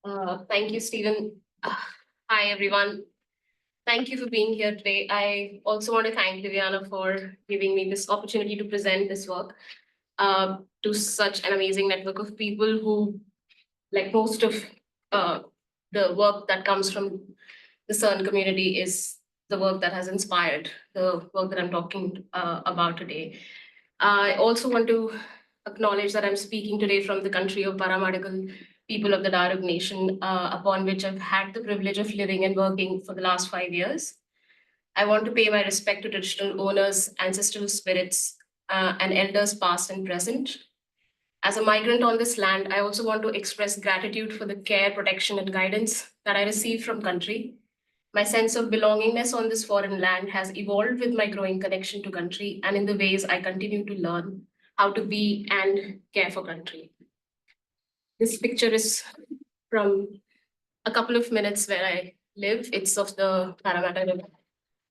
Thank you, Stephen. Hi, everyone. Thank you for being here today. I also want to thank Viviana for giving me this opportunity to present this work to such an amazing network of people who, like most of uh, the work that comes from the CERN community, is the work that has inspired the work that I'm talking about today. I also want to acknowledge that I'm speaking today from the country of Paramedical people of the Darug Nation, upon which I've had the privilege of living and working for the last 5 years. I want to pay my respect to traditional owners, ancestral spirits, and elders past and present. As a migrant on this land, I also want to express gratitude for the care, protection, and guidance that I receive from country. My sense of belongingness on this foreign land has evolved with my growing connection to country and in the ways I continue to learn how to be and care for country. This picture is from a couple of minutes where I live. It's of the Parramatta River,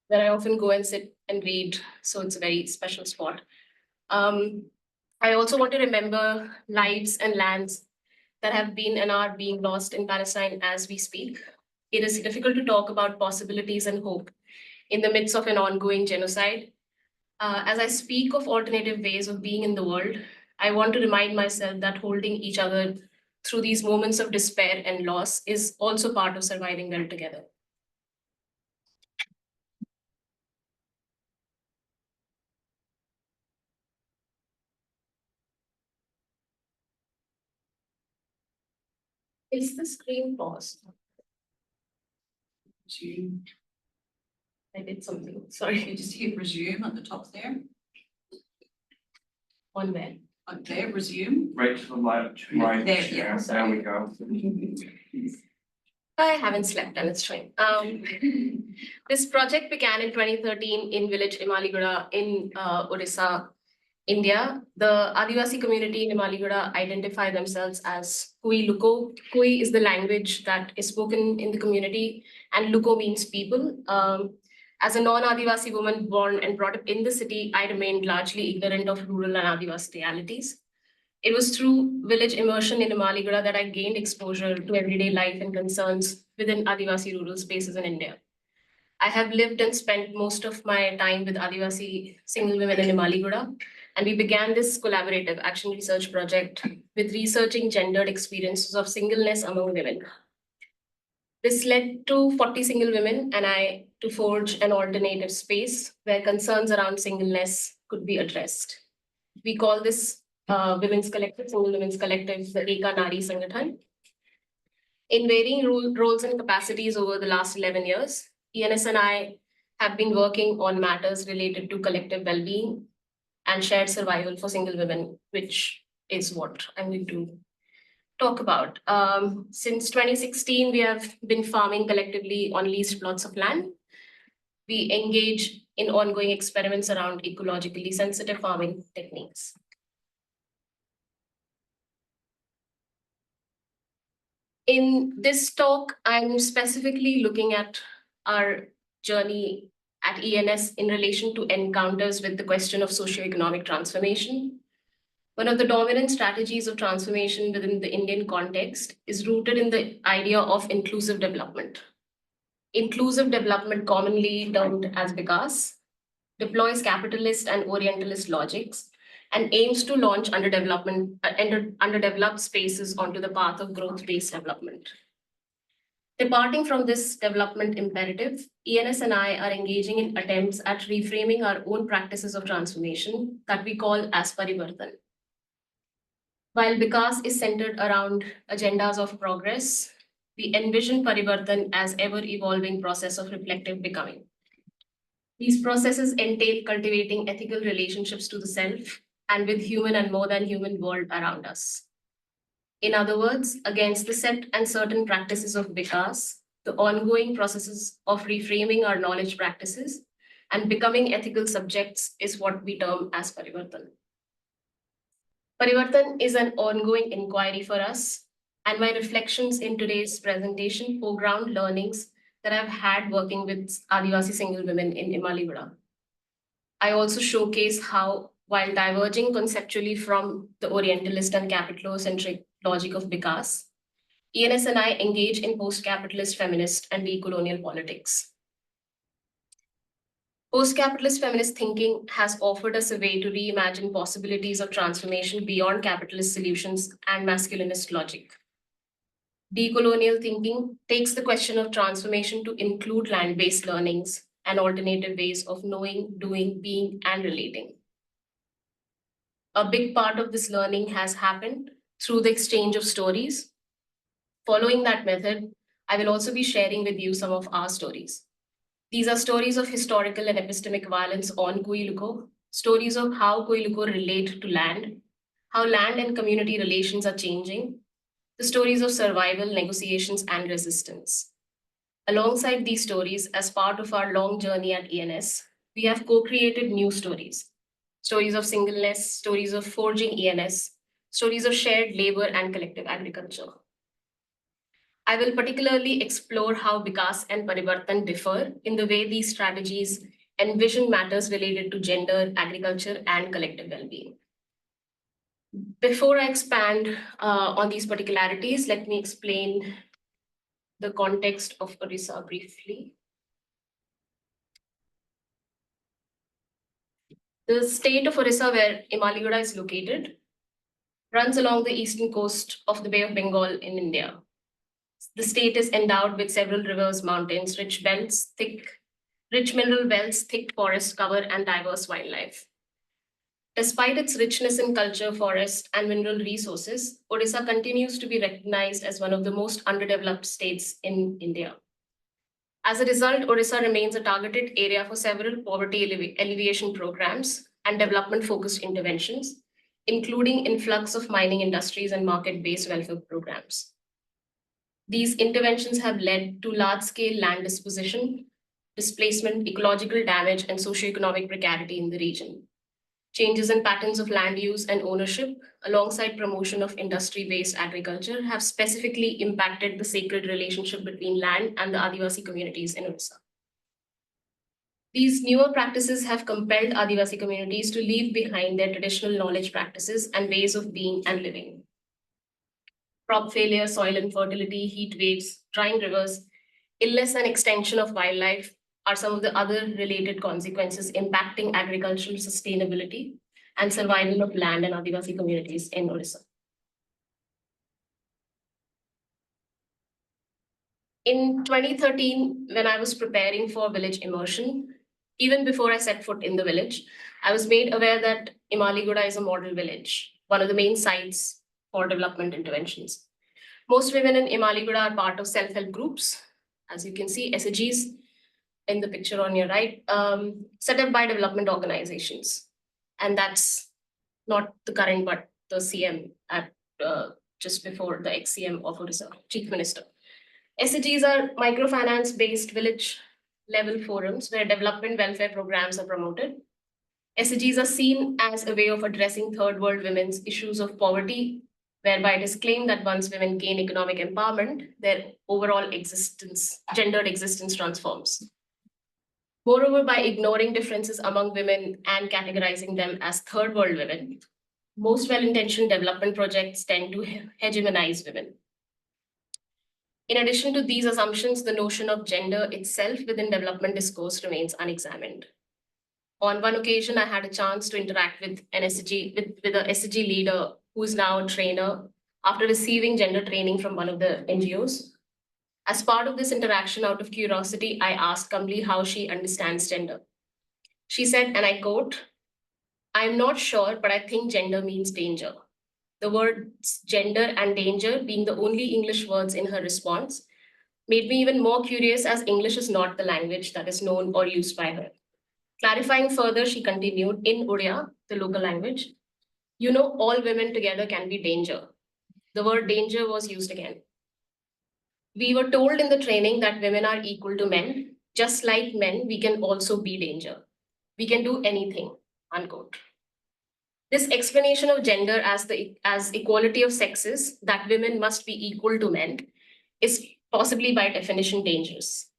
where I often go and sit and read. So it's a very special spot. Um, I also want to remember lives and lands that have been and are being lost in Palestine as we speak. It is difficult to talk about possibilities and hope in the midst of an ongoing genocide. As I speak of alternative ways of being in the world, I want to remind myself that holding each other through these moments of despair and loss is also part of surviving well together. Is the screen paused? Resume. I did something. Sorry. You just hit resume at the top there. On where? Up there, resume. Right to the left, right. There, yeah, There we go. I haven't slept and it's fine. This project began in 2013 in village Imaligura in Odisha, India. The Adivasi community in Imaligura identify themselves as Kui Luko. Kui is the language that is spoken in the community, and Luko means people. As a non-Adivasi woman born and brought up in the city, I remained largely ignorant of rural and Adivasi realities. It was through village immersion in Imaligura that I gained exposure to everyday life and concerns within Adivasi rural spaces in India. I have lived and spent most of my time with Adivasi single women in Imaligura, and we began this collaborative action research project with researching gendered experiences of singleness among women. This led to 40 single women and I to forge an alternative space where concerns around singleness could be addressed. We call this women's collective, single women's collective, the Eka Nari Sangathan. In varying roles and capacities over the last 11 years, ENS and I have been working on matters related to collective well-being and shared survival for single women, which is what I'm going to talk about. Since 2016, we have been farming collectively on leased plots of land. We engage in ongoing experiments around ecologically sensitive farming techniques. In this talk, I'm specifically looking at our journey at ENS in relation to encounters with the question of socio-economic transformation. One of the dominant strategies of transformation within the Indian context is rooted in the idea of inclusive development. Inclusive development, commonly termed as Bikas, deploys capitalist and Orientalist logics and aims to launch underdeveloped spaces onto the path of growth-based development. Departing from this development imperative, ENS and I are engaging in attempts at reframing our own practices of transformation that we call as Paribartan. While Bikas is centered around agendas of progress, we envision Paribartan as ever-evolving process of reflective becoming. These processes entail cultivating ethical relationships to the self and with human and more than human world around us. In other words, against the set and certain practices of Bikas, the ongoing processes of reframing our knowledge practices and becoming ethical subjects is what we term as Parivartan. Parivartan is an ongoing inquiry for us, and my reflections in today's presentation foreground learnings that I've had working with Adivasi single women in Imaligura. I also showcase how, while diverging conceptually from the Orientalist and capitalocentric logic of Bikas, ENS and I engage in post-capitalist feminist and decolonial politics. Post-capitalist feminist thinking has offered us a way to reimagine possibilities of transformation beyond capitalist solutions and masculinist logic. Decolonial thinking takes the question of transformation to include land-based learnings and alternative ways of knowing, doing, being, and relating. A big part of this learning has happened through the exchange of stories. Following that method, I will also be sharing with you some of our stories. These are stories of historical and epistemic violence on Koiluko, stories of how Koiluko relate to land, how land and community relations are changing, the stories of survival, negotiations, and resistance. Alongside these stories, as part of our long journey at ENS, we have co-created new stories. Stories of singleness, stories of forging ENS, stories of shared labor and collective agriculture. I will particularly explore how Bikas and Paribartan differ in the way these strategies envision matters related to gender, agriculture, and collective well-being. Before I expand on these particularities, let me explain the context of Odisha briefly. The state of Odisha, where Imaligoda is located, runs along the eastern coast of the Bay of Bengal in India. The state is endowed with several rivers, mountains, rich mineral belts, thick forest cover, and diverse wildlife. Despite its richness in culture, forest, and mineral resources, Odisha continues to be recognized as one of the most underdeveloped states in India. As a result, Odisha remains a targeted area for several poverty alleviation programs and development-focused interventions, including influx of mining industries and market-based welfare programs. These interventions have led to large-scale land disposition, displacement, ecological damage, and socio-economic precarity in the region. Changes in patterns of land use and ownership, alongside promotion of industry-based agriculture, have specifically impacted the sacred relationship between land and the Adivasi communities in Odisha. These newer practices have compelled Adivasi communities to leave behind their traditional knowledge practices and ways of being and living. Crop failure, soil infertility, heat waves, drying rivers, illness and extension of wildlife are some of the other related consequences impacting agricultural sustainability and survival of land and Adivasi communities in Odisha. In 2013, when I was preparing for village immersion, even before I set foot in the village, I was made aware that Imaligoda is a model village, one of the main sites for development interventions. Most women in Imaligoda are part of self-help groups, as you can see, SHGs in the picture on your right, set up by development organizations. And that's not the current, but the CM at just before the ex-CM of Odisha, Chief Minister. SHGs are microfinance-based village-level forums where development welfare programs are promoted. SHGs are seen as a way of addressing third world women's issues of poverty, whereby it is claimed that once women gain economic empowerment, their overall existence, gendered existence transforms. Moreover, by ignoring differences among women and categorizing them as third world women, most well-intentioned development projects tend to hegemonize women. In addition to these assumptions, the notion of gender itself within development discourse remains unexamined. On one occasion, I had a chance to interact with an SHG, with a SHG leader who is now a trainer after receiving gender training from one of the NGOs. As part of this interaction, out of curiosity, I asked Kamli how she understands gender. She said, and I quote, "I'm not sure, but I think gender means danger." The words gender and danger being the only English words in her response made me even more curious, as English is not the language that is known or used by her. Clarifying further, she continued in Odia, the local language, "You know, all women together can be danger." The word danger was used again. We were told in the training that women are equal to men. Just like men, we can also be danger. We can do anything, unquote. This explanation of gender as equality of sexes, that women must be equal to men, is possibly by definition dangerous.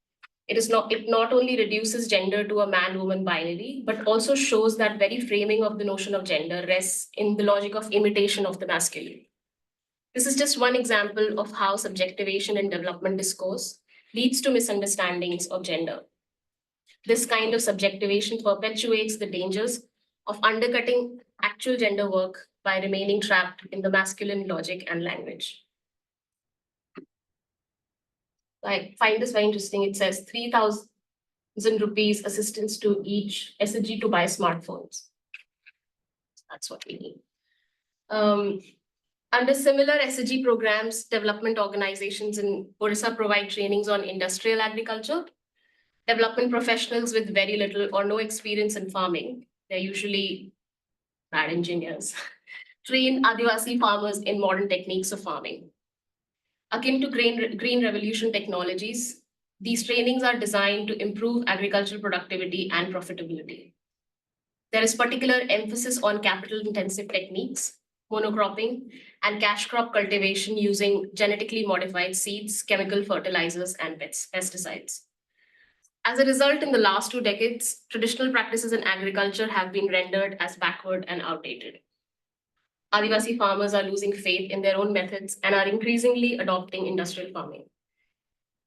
It not only reduces gender to a man-woman binary, but also shows that very framing of the notion of gender rests in the logic of imitation of the masculine. This is just one example of how subjectivation in development discourse leads to misunderstandings of gender. This kind of subjectivation perpetuates the dangers of undercutting actual gender work by remaining trapped in the masculine logic and language. I find this very interesting. It says 3,000 rupees assistance to each SG to buy smartphones. That's what we need. Under similar SG programs, development organizations in Odisha provide trainings on industrial agriculture. Development professionals with very little or no experience in farming, they're usually bad engineers, train Adivasi farmers in modern techniques of farming. Akin to green revolution technologies, these trainings are designed to improve agricultural productivity and profitability. There is particular emphasis on capital-intensive techniques, monocropping, and cash crop cultivation using genetically modified seeds, chemical fertilizers, and pesticides. As a result, in the last 2 decades, traditional practices in agriculture have been rendered as backward and outdated. Adivasi farmers are losing faith in their own methods and are increasingly adopting industrial farming.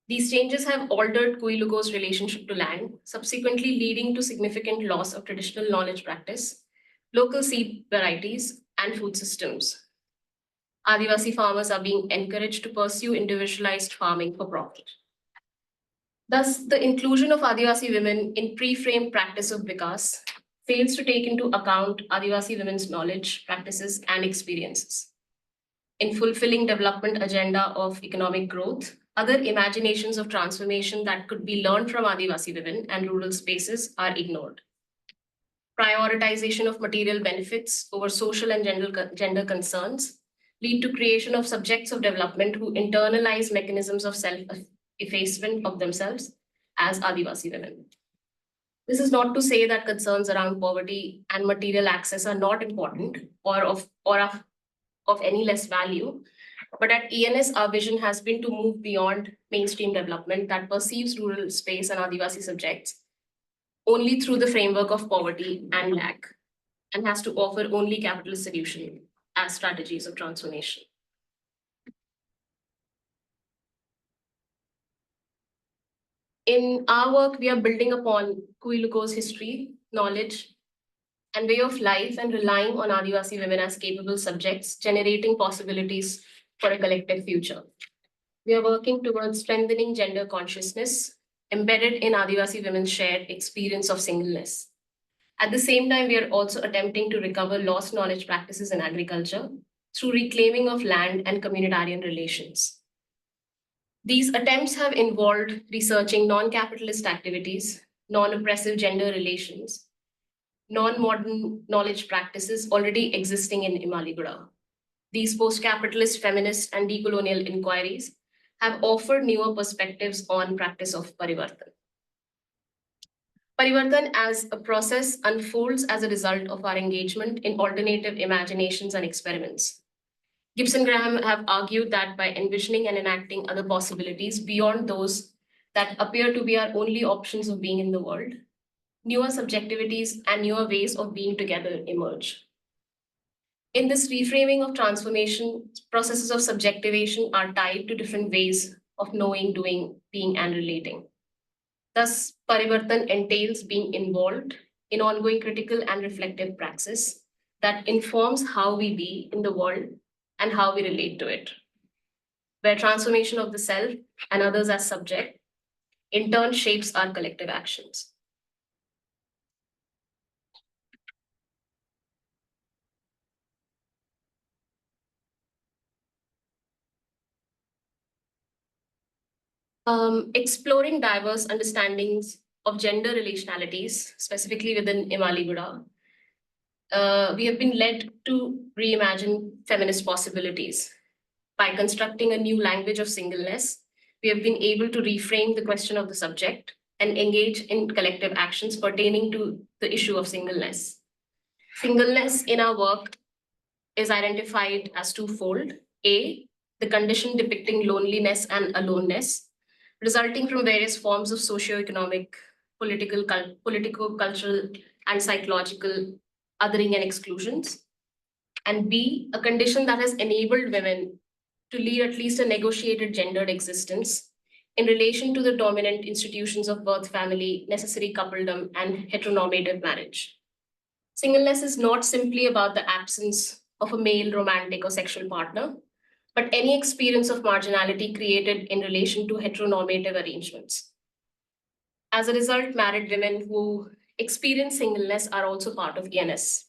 These changes have altered Kuilugo's relationship to land, subsequently leading to significant loss of traditional knowledge practice, local seed varieties, and food systems. Adivasi farmers are being encouraged to pursue individualized farming for profit. Thus, the inclusion of Adivasi women in pre-framed practice of Bikas fails to take into account Adivasi women's knowledge, practices, and experiences. In fulfilling development agenda of economic growth, other imaginations of transformation that could be learned from Adivasi women and rural spaces are ignored. Prioritization of material benefits over social and gender concerns lead to creation of subjects of development who internalize mechanisms of self-effacement of themselves as Adivasi women. This is not to say that concerns around poverty and material access are not important or of any less value, but at ENS, our vision has been to move beyond mainstream development that perceives rural space and Adivasi subjects only through the framework of poverty and lack, and has to offer only capitalist solution as strategies of transformation. In our work, we are building upon Kuilugo's history, knowledge, and way of life, and relying on Adivasi women as capable subjects, generating possibilities for a collective future. We are working towards strengthening gender consciousness embedded in Adivasi women's shared experience of singleness. At the same time, we are also attempting to recover lost knowledge practices in agriculture through reclaiming of land and communitarian relations. These attempts have involved researching non-capitalist activities, non-oppressive gender relations, non-modern knowledge practices already existing in Imaligura. These post-capitalist, feminist, and decolonial inquiries have offered newer perspectives on practice of Paribartan. Paribartan as a process unfolds as a result of our engagement in alternative imaginations and experiments. Gibson Graham have argued that by envisioning and enacting other possibilities beyond those that appear to be our only options of being in the world, newer subjectivities and newer ways of being together emerge. In this reframing of transformation, processes of subjectivation are tied to different ways of knowing, doing, being, and relating. Thus, Paribartan entails being involved in ongoing critical and reflective praxis that informs how we be in the world and how we relate to it, where transformation of the self and others as subject in turn shapes our collective actions. Exploring diverse understandings of gender relationalities, specifically within Imaligura, we have been led to reimagine feminist possibilities. By constructing a new language of singleness, we have been able to reframe the question of the subject and engage in collective actions pertaining to the issue of singleness. Singleness in our work is identified as twofold. A, the condition depicting loneliness and aloneness, resulting from various forms of socio-economic, political, cultural, and psychological othering and exclusions. And B, a condition that has enabled women to lead at least a negotiated gendered existence in relation to the dominant institutions of birth, family, necessary coupledom, and heteronormative marriage. Singleness is not simply about the absence of a male romantic or sexual partner, but any experience of marginality created in relation to heteronormative arrangements. As a result, married women who experience singleness are also part of ENS.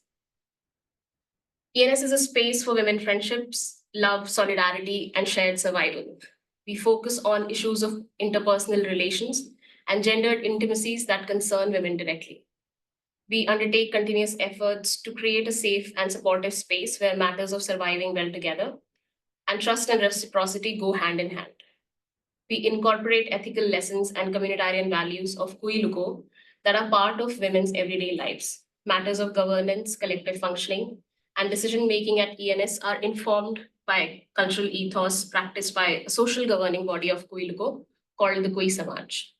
ENS is a space for women friendships, love, solidarity, and shared survival. We focus on issues of interpersonal relations and gendered intimacies that concern women directly. We undertake continuous efforts to create a safe and supportive space where matters of surviving well together and trust and reciprocity go hand in hand. We incorporate ethical lessons and communitarian values of Kui Luko that are part of women's everyday lives. Matters of governance, collective functioning, and decision making at ENS are informed by cultural ethos practiced by a social governing body of Kui Luko called the Kui Samaj.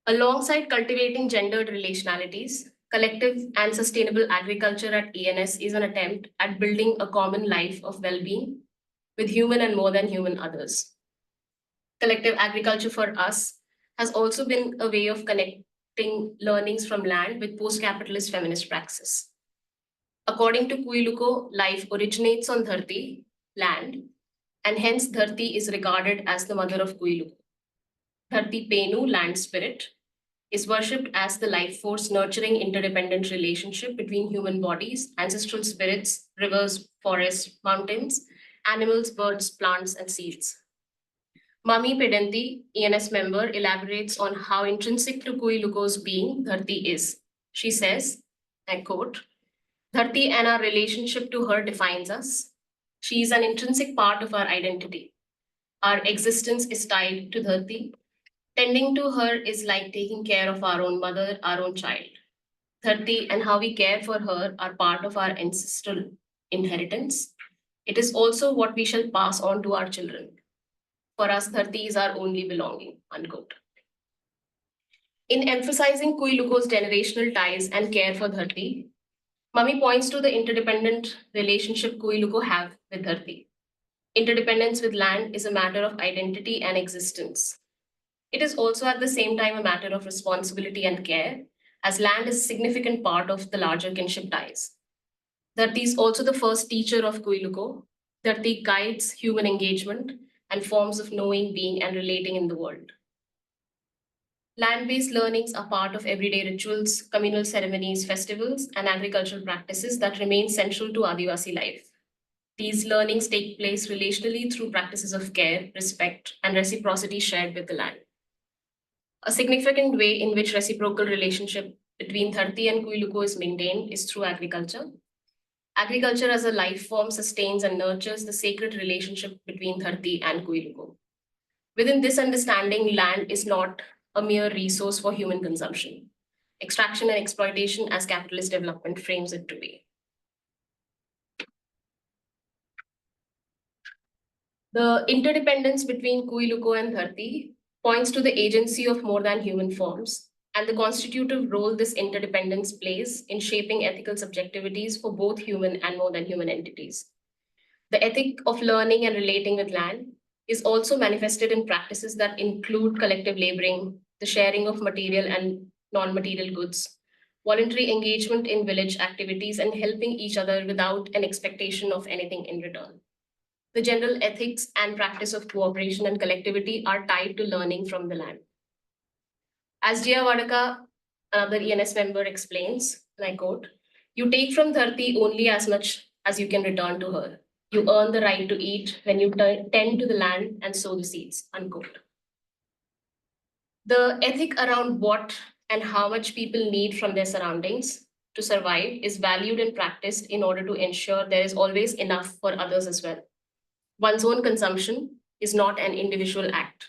Alongside cultivating gendered relationalities, collective and sustainable agriculture at ENS is an attempt at building a common life of well-being with human and more than human others. Collective agriculture for us has also been a way of connecting learnings from land with post-capitalist feminist praxis. According to Kuiluko, life originates on Dharti, land, and hence Dharti is regarded as the mother of Kuiluko. Dharti Penu, land spirit, is worshipped as the life force nurturing interdependent relationship between human bodies, ancestral spirits, rivers, forests, mountains, animals, birds, plants, and seeds. Mami Pedanti, ENS member, elaborates on how intrinsic to Kuiluko's being Dharti is. She says, I quote, Dharti and our relationship to her defines us. She is an intrinsic part of our identity. Our existence is tied to Dharti. Tending to her is like taking care of our own mother, our own child. Dharti and how we care for her are part of our ancestral inheritance. It is also what we shall pass on to our children. For us, Dharti is our only belonging, unquote. In emphasizing Kuiluko's generational ties and care for Dharti, Mami points to the interdependent relationship Kuiluko have with Dharti. Interdependence with land is a matter of identity and existence. It is also at the same time a matter of responsibility and care, as land is a significant part of the larger kinship ties. Dharti is also the first teacher of Kuiluko. Dharti guides human engagement and forms of knowing, being, and relating in the world. Land-based learnings are part of everyday rituals, communal ceremonies, festivals, and agricultural practices that remain central to Adivasi life. These learnings take place relationally through practices of care, respect, and reciprocity shared with the land. A significant way in which reciprocal relationship between Dharti and Kuiluko is maintained is through agriculture. Agriculture as a life form sustains and nurtures the sacred relationship between Dharti and Kuiluko. Within this understanding, land is not a mere resource for human consumption. Extraction and exploitation as capitalist development frames it to be. The interdependence between Kuiluko and Dharti points to the agency of more than human forms and the constitutive role this interdependence plays in shaping ethical subjectivities for both human and more than human entities. The ethic of learning and relating with land is also manifested in practices that include collective laboring, the sharing of material and non-material goods, voluntary engagement in village activities, and helping each other without an expectation of anything in return. The general ethics and practice of cooperation and collectivity are tied to learning from the land. As Jia Vadaka, another ENS member, explains, and I quote, you take from Dharti only as much as you can return to her. You earn the right to eat when you tend to the land and sow the seeds, unquote. The ethic around what and how much people need from their surroundings to survive is valued and practiced in order to ensure there is always enough for others as well. One's own consumption is not an individual act.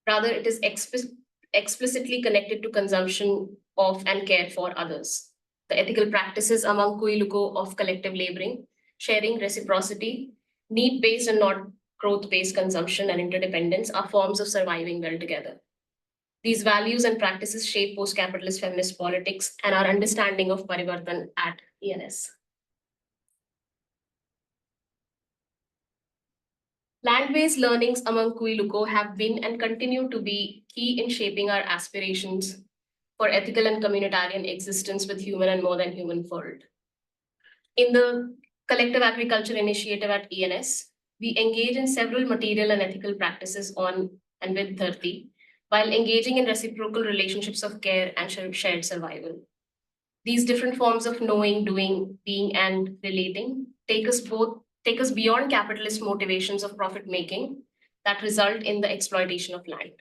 Rather, it is explicitly connected to consumption of and care for others. The ethical practices among Kuiluko of collective laboring, sharing, reciprocity, need-based and not growth-based consumption and interdependence are forms of surviving well together. These values and practices shape post-capitalist feminist politics and our understanding of Paribartan at ENS. Land-based learnings among Kuiluko have been and continue to be key in shaping our aspirations for ethical and communitarian existence with human and more than human world. In the Collective Agriculture Initiative at ENS, we engage in several material and ethical practices on and with Dharti, while engaging in reciprocal relationships of care and shared survival. These different forms of knowing, doing, being, and relating take us beyond capitalist motivations of profit making that result in the exploitation of land.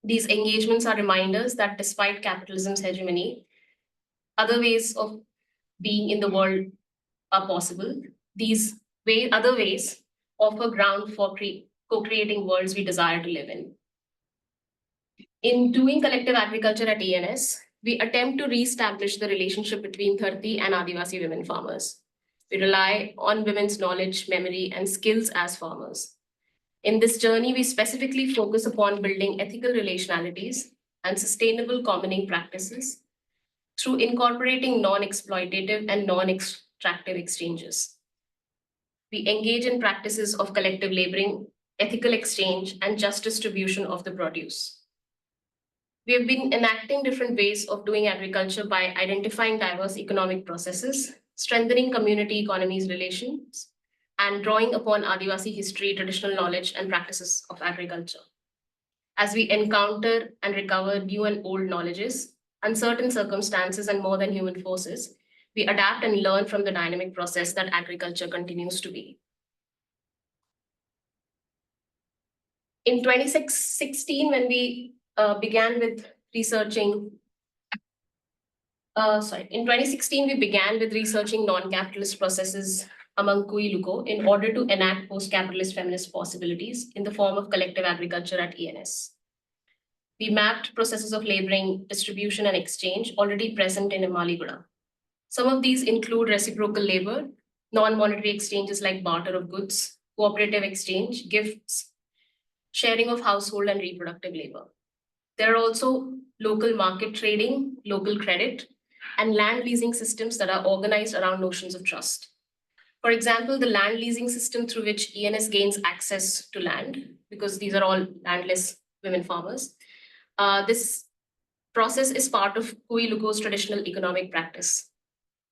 These engagements are reminders that despite capitalism's hegemony, other ways of being in the world are possible. These other ways offer ground for co-creating worlds we desire to live in. In doing collective agriculture at ENS, we attempt to re-establish the relationship between Dharti and Adivasi women farmers. We rely on women's knowledge, memory, and skills as farmers. In this journey, we specifically focus upon building ethical relationalities and sustainable commoning practices through incorporating non-exploitative and non-extractive exchanges. We engage in practices of collective laboring, ethical exchange, and just distribution of the produce. We have been enacting different ways of doing agriculture by identifying diverse economic processes, strengthening community economies relations, and drawing upon Adivasi history, traditional knowledge, and practices of agriculture. As we encounter and recover new and old knowledges, uncertain circumstances, and more than human forces, we adapt and learn from the dynamic process that agriculture continues to be. In 2016, when we began with researching, in 2016, we began with researching non-capitalist processes among Kuiluko in order to enact post-capitalist feminist possibilities in the form of collective agriculture at ENS. We mapped processes of laboring, distribution, and exchange already present in Imaliguda. Some of these include reciprocal labor, non-monetary exchanges like barter of goods, cooperative exchange, gifts, sharing of household and reproductive labor. There are also local market trading, local credit, and land leasing systems that are organized around notions of trust. For example, the land leasing system through which ENS gains access to land, because these are all landless women farmers. This process is part of Kuiluko's traditional economic practice.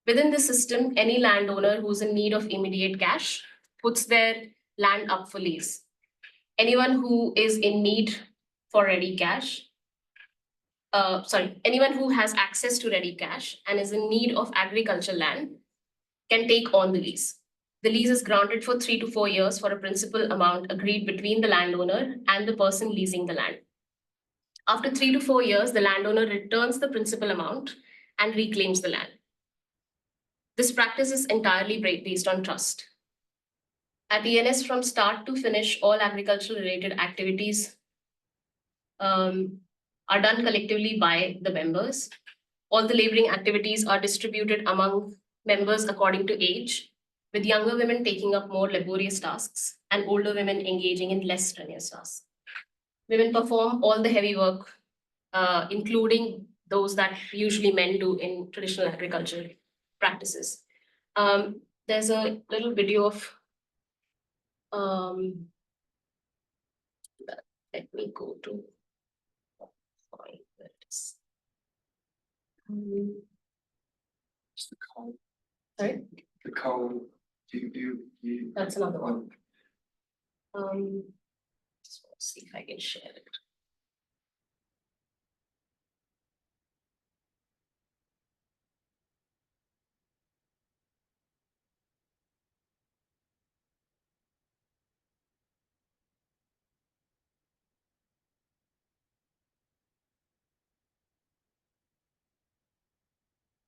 Within the system, any landowner who's in need of immediate cash puts their land up for lease. Anyone who is in need for ready cash, anyone who has access to ready cash and is in need of agriculture land can take on the lease. The lease is granted for 3 to 4 years for a principal amount agreed between the landowner and the person leasing the land. After 3 to 4 years, the landowner returns the principal amount and reclaims the land. This practice is entirely based on trust. At ENS, from start to finish, all agricultural related activities are done collectively by the members. All the laboring activities are distributed among members according to age, with younger women taking up more laborious tasks and older women engaging in less strenuous tasks. Women perform all the heavy work, including those that usually men do in traditional agriculture practices. There's a little video of, let me go to, find where it is. It's the column. Sorry? The column, you. That's another one. Just want to see if I can share it.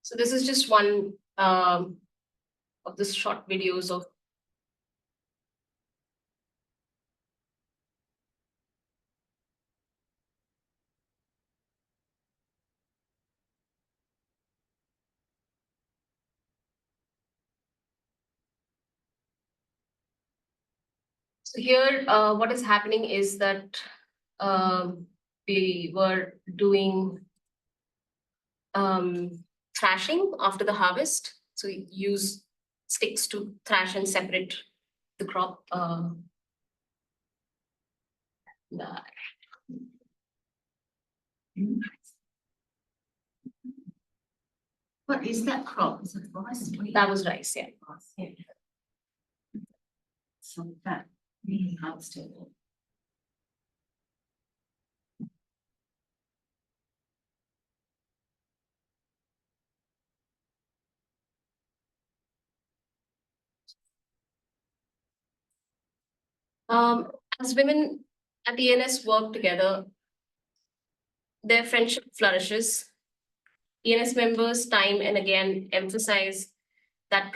So this is just one of the short videos of. So here, what is happening is that we were doing thrashing after the harvest. So we use sticks to thrash and separate the crop What is that crop? Is it rice? That was rice, yeah. Yeah. So that really helps to. As women at ENS work together, their friendship flourishes. ENS members time and again emphasize that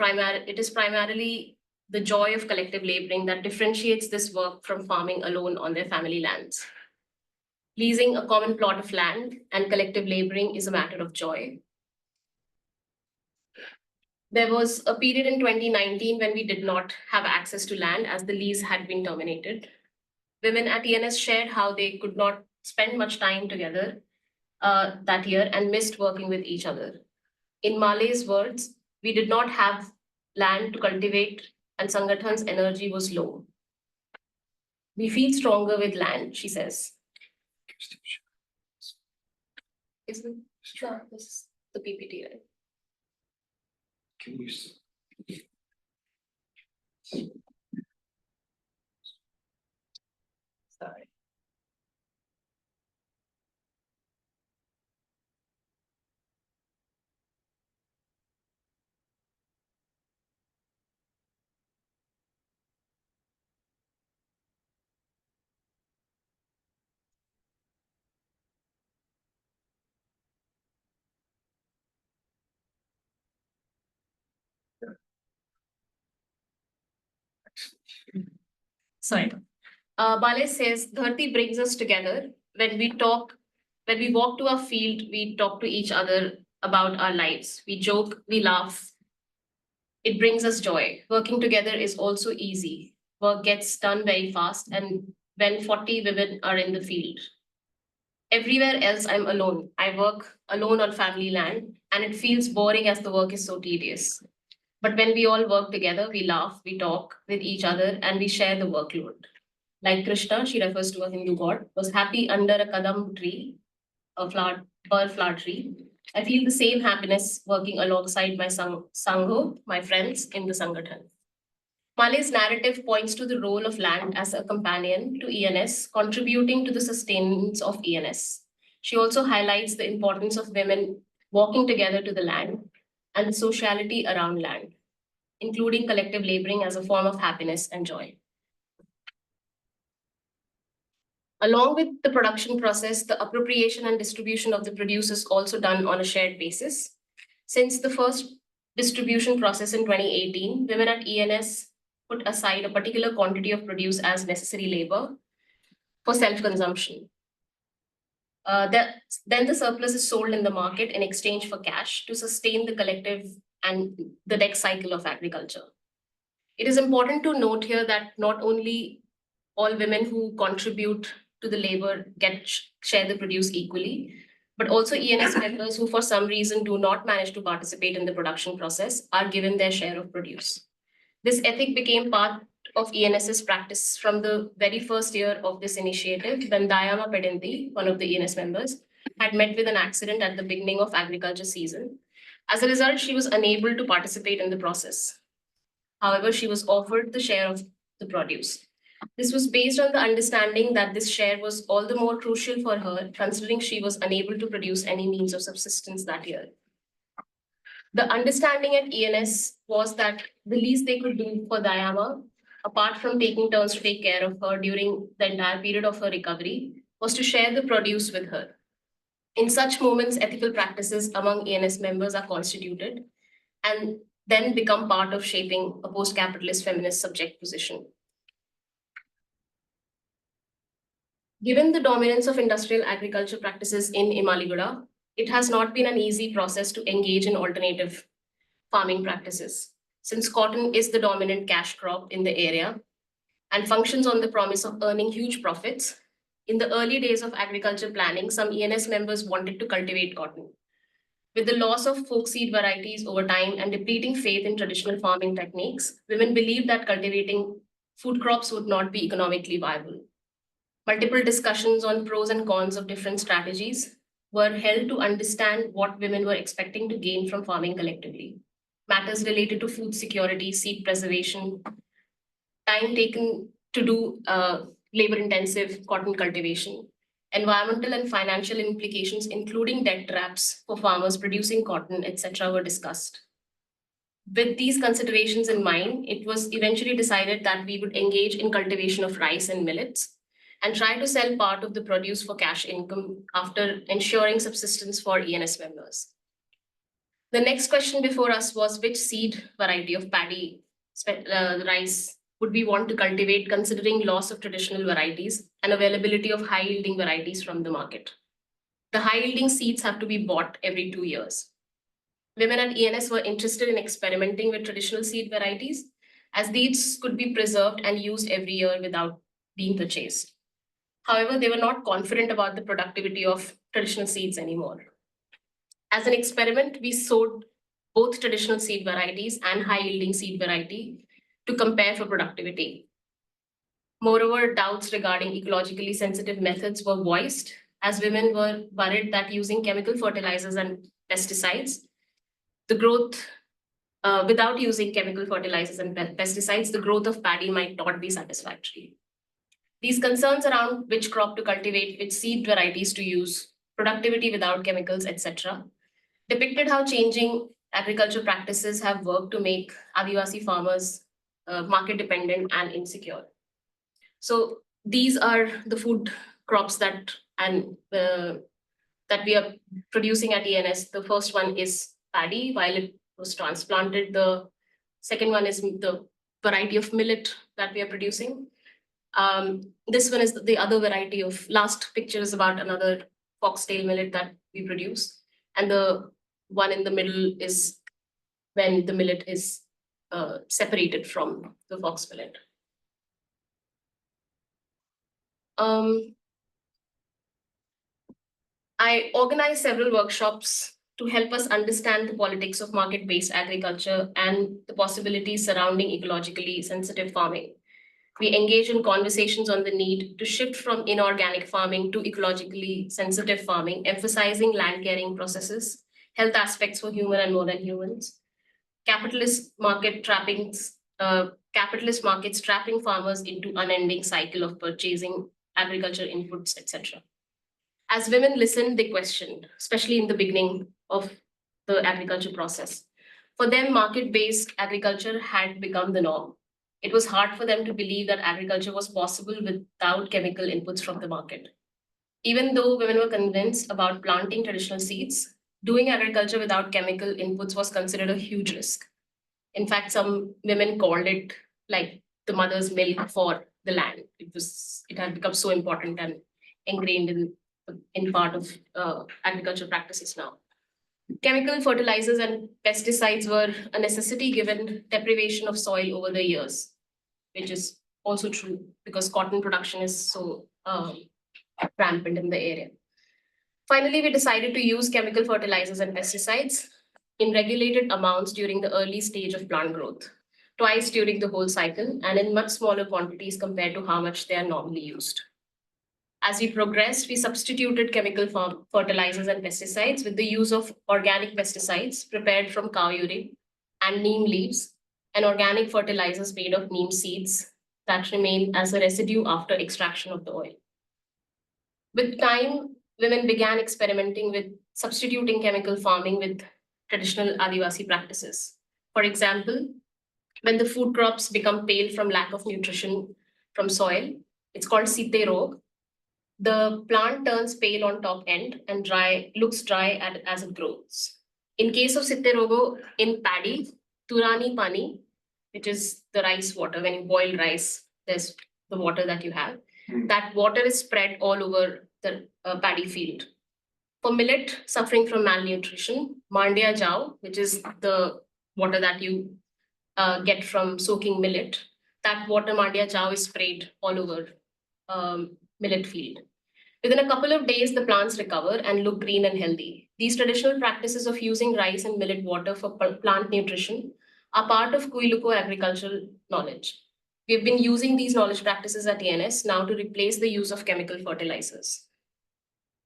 it is primarily the joy of collective laboring that differentiates this work from farming alone on their family lands. Leasing a common plot of land and collective laboring is a matter of joy. There was a period in 2019 when we did not have access to land as the lease had been terminated. Women at ENS shared how they could not spend much time together that year and missed working with each other. In Malay's words, we did not have land to cultivate and Sangathan's energy was low. We feel stronger with land, she says. Isn't sure this is the PPT, right? Can you? Sorry. Sorry. Bale says, Dharti brings us together. When we walk to our field, we talk to each other about our lives. We joke, we laugh. It brings us joy. Working together is also easy. Work gets done very fast, and when 40 women are in the field. Everywhere else, I'm alone. I work alone on family land, and it feels boring as the work is so tedious. But when we all work together, we laugh, we talk with each other, and we share the workload. Like Krishna, she refers to a Hindu god, was happy under a kadam tree, a flower tree. I feel the same happiness working alongside my sangho, my friends in the Sangathan. Male's narrative points to the role of land as a companion to ENS, contributing to the sustenance of ENS. She also highlights the importance of women walking together to the land and the sociality around land, including collective laboring as a form of happiness and joy. Along with the production process, the appropriation and distribution of the produce is also done on a shared basis. Since the first distribution process in 2018, women at ENS put aside a particular quantity of produce as necessary labor for self-consumption. Then the surplus is sold in the market in exchange for cash to sustain the collective and the next cycle of agriculture. It is important to note here that not only all women who contribute to the labor share the produce equally, but also ENS members who for some reason do not manage to participate in the production process are given their share of produce. This ethic became part of ENS's practice from the very first year of this initiative when Dayama Pedinti, one of the ENS members, had met with an accident at the beginning of agriculture season. As a result, she was unable to participate in the process. However, she was offered the share of the produce. This was based on the understanding that this share was all the more crucial for her, considering she was unable to produce any means of subsistence that year. The understanding at ENS was that the least they could do for Dayama, apart from taking turns to take care of her during the entire period of her recovery, was to share the produce with her. In such moments, ethical practices among ENS members are constituted and then become part of shaping a post-capitalist feminist subject position. Given the dominance of industrial agriculture practices in Imaligura, it has not been an easy process to engage in alternative farming practices. Since cotton is the dominant cash crop in the area and functions on the promise of earning huge profits, in the early days of agriculture planning, some ENS members wanted to cultivate cotton. With the loss of folk seed varieties over time and depleting faith in traditional farming techniques, women believed that cultivating food crops would not be economically viable. Multiple discussions on pros and cons of different strategies were held to understand what women were expecting to gain from farming collectively. Matters related to food security, seed preservation, time taken to do labor-intensive cotton cultivation, environmental and financial implications, including debt traps for farmers producing cotton, etc., were discussed. With these considerations in mind, it was eventually decided that we would engage in cultivation of rice and millets and try to sell part of the produce for cash income after ensuring subsistence for ENS members. The next question before us was which seed variety of paddy rice would we want to cultivate considering loss of traditional varieties and availability of high yielding varieties from the market. The high yielding seeds have to be bought every 2 years. Women at ENS were interested in experimenting with traditional seed varieties as these could be preserved and used every year without being purchased. However, they were not confident about the productivity of traditional seeds anymore. As an experiment, we sowed both traditional seed varieties and high yielding seed variety to compare for productivity. Moreover, doubts regarding ecologically sensitive methods were voiced as women were worried that using chemical fertilizers and pesticides, the growth, without using chemical fertilizers and pesticides, the growth of paddy might not be satisfactory. These concerns around which crop to cultivate, which seed varieties to use, productivity without chemicals, etc., depicted how changing agriculture practices have worked to make Adivasi farmers market dependent and insecure. So these are the food crops that we are producing at ENS. The first one is paddy, while it was transplanted. The second one is the variety of millet that we are producing. This one is the other variety of, last picture is about another foxtail millet that we produce. And the one in the middle is when the millet is separated from the fox millet. I organized several workshops to help us understand the politics of market-based agriculture and the possibilities surrounding ecologically sensitive farming. We engage in conversations on the need to shift from inorganic farming to ecologically sensitive farming, emphasizing land caring processes, health aspects for human and more than humans, capitalist markets trapping farmers into unending cycle of purchasing agriculture inputs, etc. As women listened, they questioned, especially in the beginning of the agriculture process. For them, market-based agriculture had become the norm. It was hard for them to believe that agriculture was possible without chemical inputs from the market. Even though women were convinced about planting traditional seeds, doing agriculture without chemical inputs was considered a huge risk. In fact, some women called it like the mother's milk for the land. It had become so important and ingrained in part of agriculture practices now. Chemical fertilizers and pesticides were a necessity given deprivation of soil over the years, which is also true because cotton production is so rampant in the area. Finally, we decided to use chemical fertilizers and pesticides in regulated amounts during the early stage of plant growth, twice during the whole cycle, and in much smaller quantities compared to how much they are normally used. As we progressed, we substituted chemical fertilizers and pesticides with the use of organic pesticides prepared from cow urine and neem leaves, and organic fertilizers made of neem seeds that remain as a residue after extraction of the oil. With time, women began experimenting with substituting chemical farming with traditional Adivasi practices. For example, when the food crops become pale from lack of nutrition from soil, it's called site rog. The plant turns pale on top end and looks dry as it grows. In case of site rogo in paddy, turani pani, which is the rice water, when you boil rice, there's the water that you have. That water is spread all over the paddy field. For millet suffering from malnutrition, mandia jao, which is the water that you get from soaking millet, that water mandia jao is sprayed all over millet field. Within a couple of days, the plants recover and look green and healthy. These traditional practices of using rice and millet water for plant nutrition are part of Kuiluko agricultural knowledge. We've been using these knowledge practices at ENS now to replace the use of chemical fertilizers.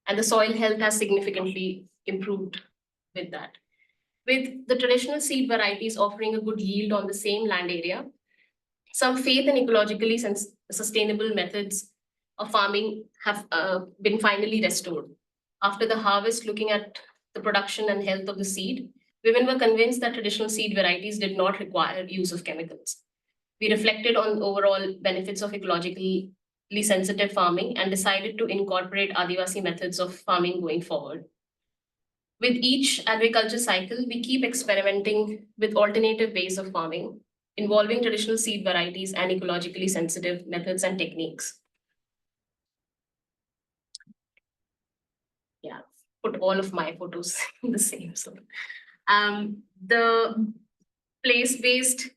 And the soil health has significantly improved with that. With the traditional seed varieties offering a good yield on the same land area, some faith in ecologically sustainable methods of farming have been finally restored. After the harvest, looking at the production and health of the seed, women were convinced that traditional seed varieties did not require use of chemicals. We reflected on overall benefits of ecologically sensitive farming and decided to incorporate Adivasi methods of farming going forward. With each agriculture cycle, we keep experimenting with alternative ways of farming, involving traditional seed varieties and ecologically sensitive methods and techniques. Yeah, put all of my photos in the same. So, the place-based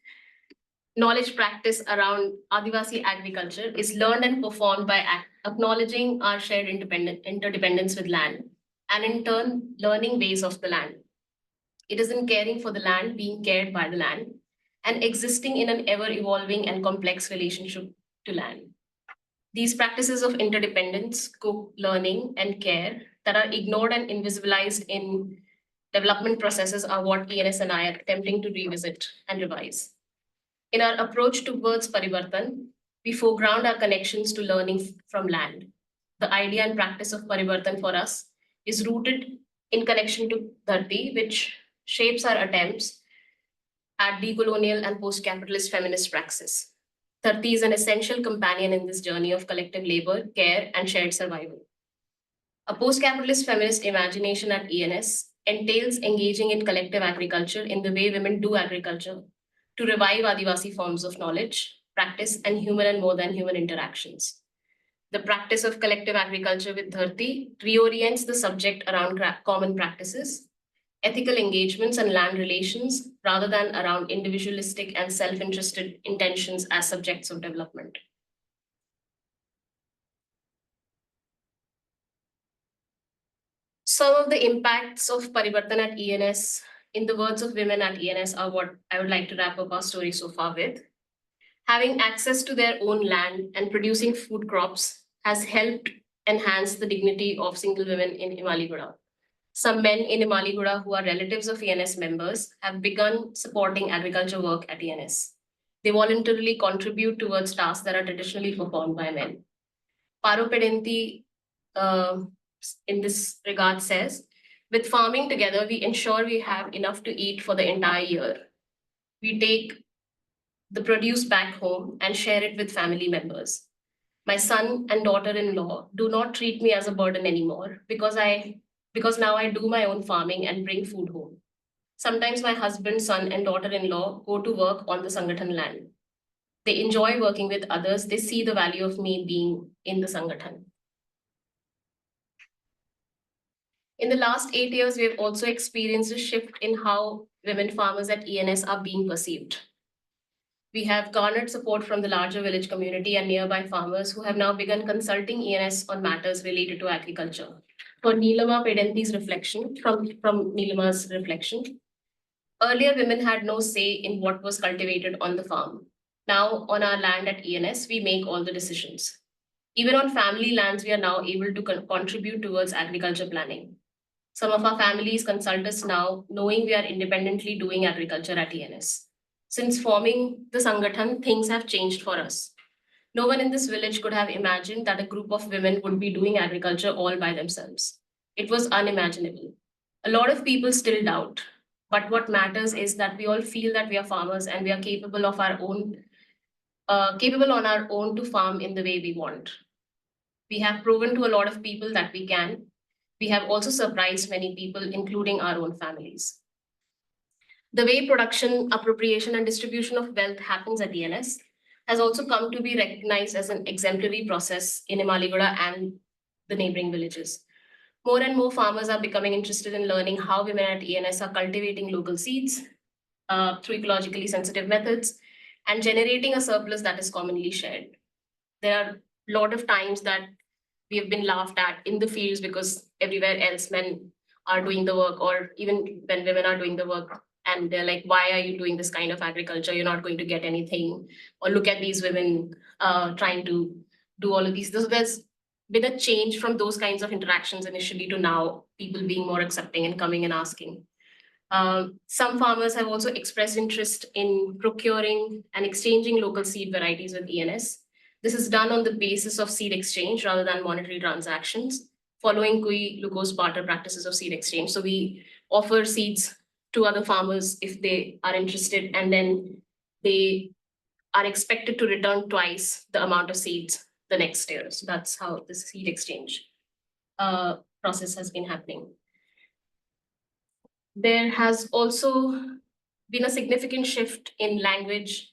knowledge practice around Adivasi agriculture is learned and performed by acknowledging our shared interdependence with land, and in turn, learning ways of the land. It is in caring for the land, being cared by the land, and existing in an ever-evolving and complex relationship to land. These practices of interdependence, co-learning, and care that are ignored and invisibilized in development processes are what ENS and I are attempting to revisit and revise. In our approach towards Paribartan, we foreground our connections to learning from land. The idea and practice of Paribartan for us is rooted in connection to Dharti, which shapes our attempts at decolonial and post-capitalist feminist praxis. Dharti is an essential companion in this journey of collective labor, care, and shared survival. A post-capitalist feminist imagination at ENS entails engaging in collective agriculture in the way women do agriculture to revive Adivasi forms of knowledge, practice, and human and more than human interactions. The practice of collective agriculture with Dharti reorients the subject around common practices, ethical engagements, and land relations rather than around individualistic and self-interested intentions as subjects of development. Some of the impacts of Paribartan at ENS, in the words of women at ENS, are what I would like to wrap up our story so far with. Having access to their own land and producing food crops has helped enhance the dignity of single women in Imaligura. Some men in Imaligura who are relatives of ENS members have begun supporting agriculture work at ENS. They voluntarily contribute towards tasks that are traditionally performed by men. Paro Pedenti, in this regard, says, with farming together, we ensure we have enough to eat for the entire year. We take the produce back home and share it with family members. My son and daughter-in-law do not treat me as a burden anymore because now I do my own farming and bring food home. Sometimes my husband, son, and daughter-in-law go to work on the Sangathan land. They enjoy working with others. They see the value of me being in the Sangathan. In the last 8 years, we have also experienced a shift in how women farmers at ENS are being perceived. We have garnered support from the larger village community and nearby farmers who have now begun consulting ENS on matters related to agriculture. For Neelama Pedenti's reflection, from Neelama's reflection, earlier women had no say in what was cultivated on the farm. Now on our land at ENS, we make all the decisions. Even on family lands, we are now able to contribute towards agriculture planning. Some of our families consult us now, knowing we are independently doing agriculture at ENS. Since forming the Sangathan, things have changed for us. No one in this village could have imagined that a group of women would be doing agriculture all by themselves. It was unimaginable. A lot of people still doubt, but what matters is that we all feel that we are farmers and we are capable on our own to farm in the way we want. We have proven to a lot of people that we can. We have also surprised many people, including our own families. The way production, appropriation, and distribution of wealth happens at ENS has also come to be recognized as an exemplary process in Imaligura and the neighboring villages. More and more farmers are becoming interested in learning how women at ENS are cultivating local seeds through ecologically sensitive methods and generating a surplus that is commonly shared. There are a lot of times that we have been laughed at in the fields because everywhere else men are doing the work, or even when women are doing the work, And they're like, why are you doing this kind of agriculture? You're not going to get anything. Or look at these women trying to do all of these. So there's been a change from those kinds of interactions initially to now people being more accepting and coming and asking. Some farmers have also expressed interest in procuring and exchanging local seed varieties with ENS. This is done on the basis of seed exchange rather than monetary transactions, following Kui Lugo's barter practices of seed exchange. So we offer seeds to other farmers if they are interested, and then they are expected to return twice the amount of seeds the next year. So that's how the seed exchange process has been happening. There has also been a significant shift in language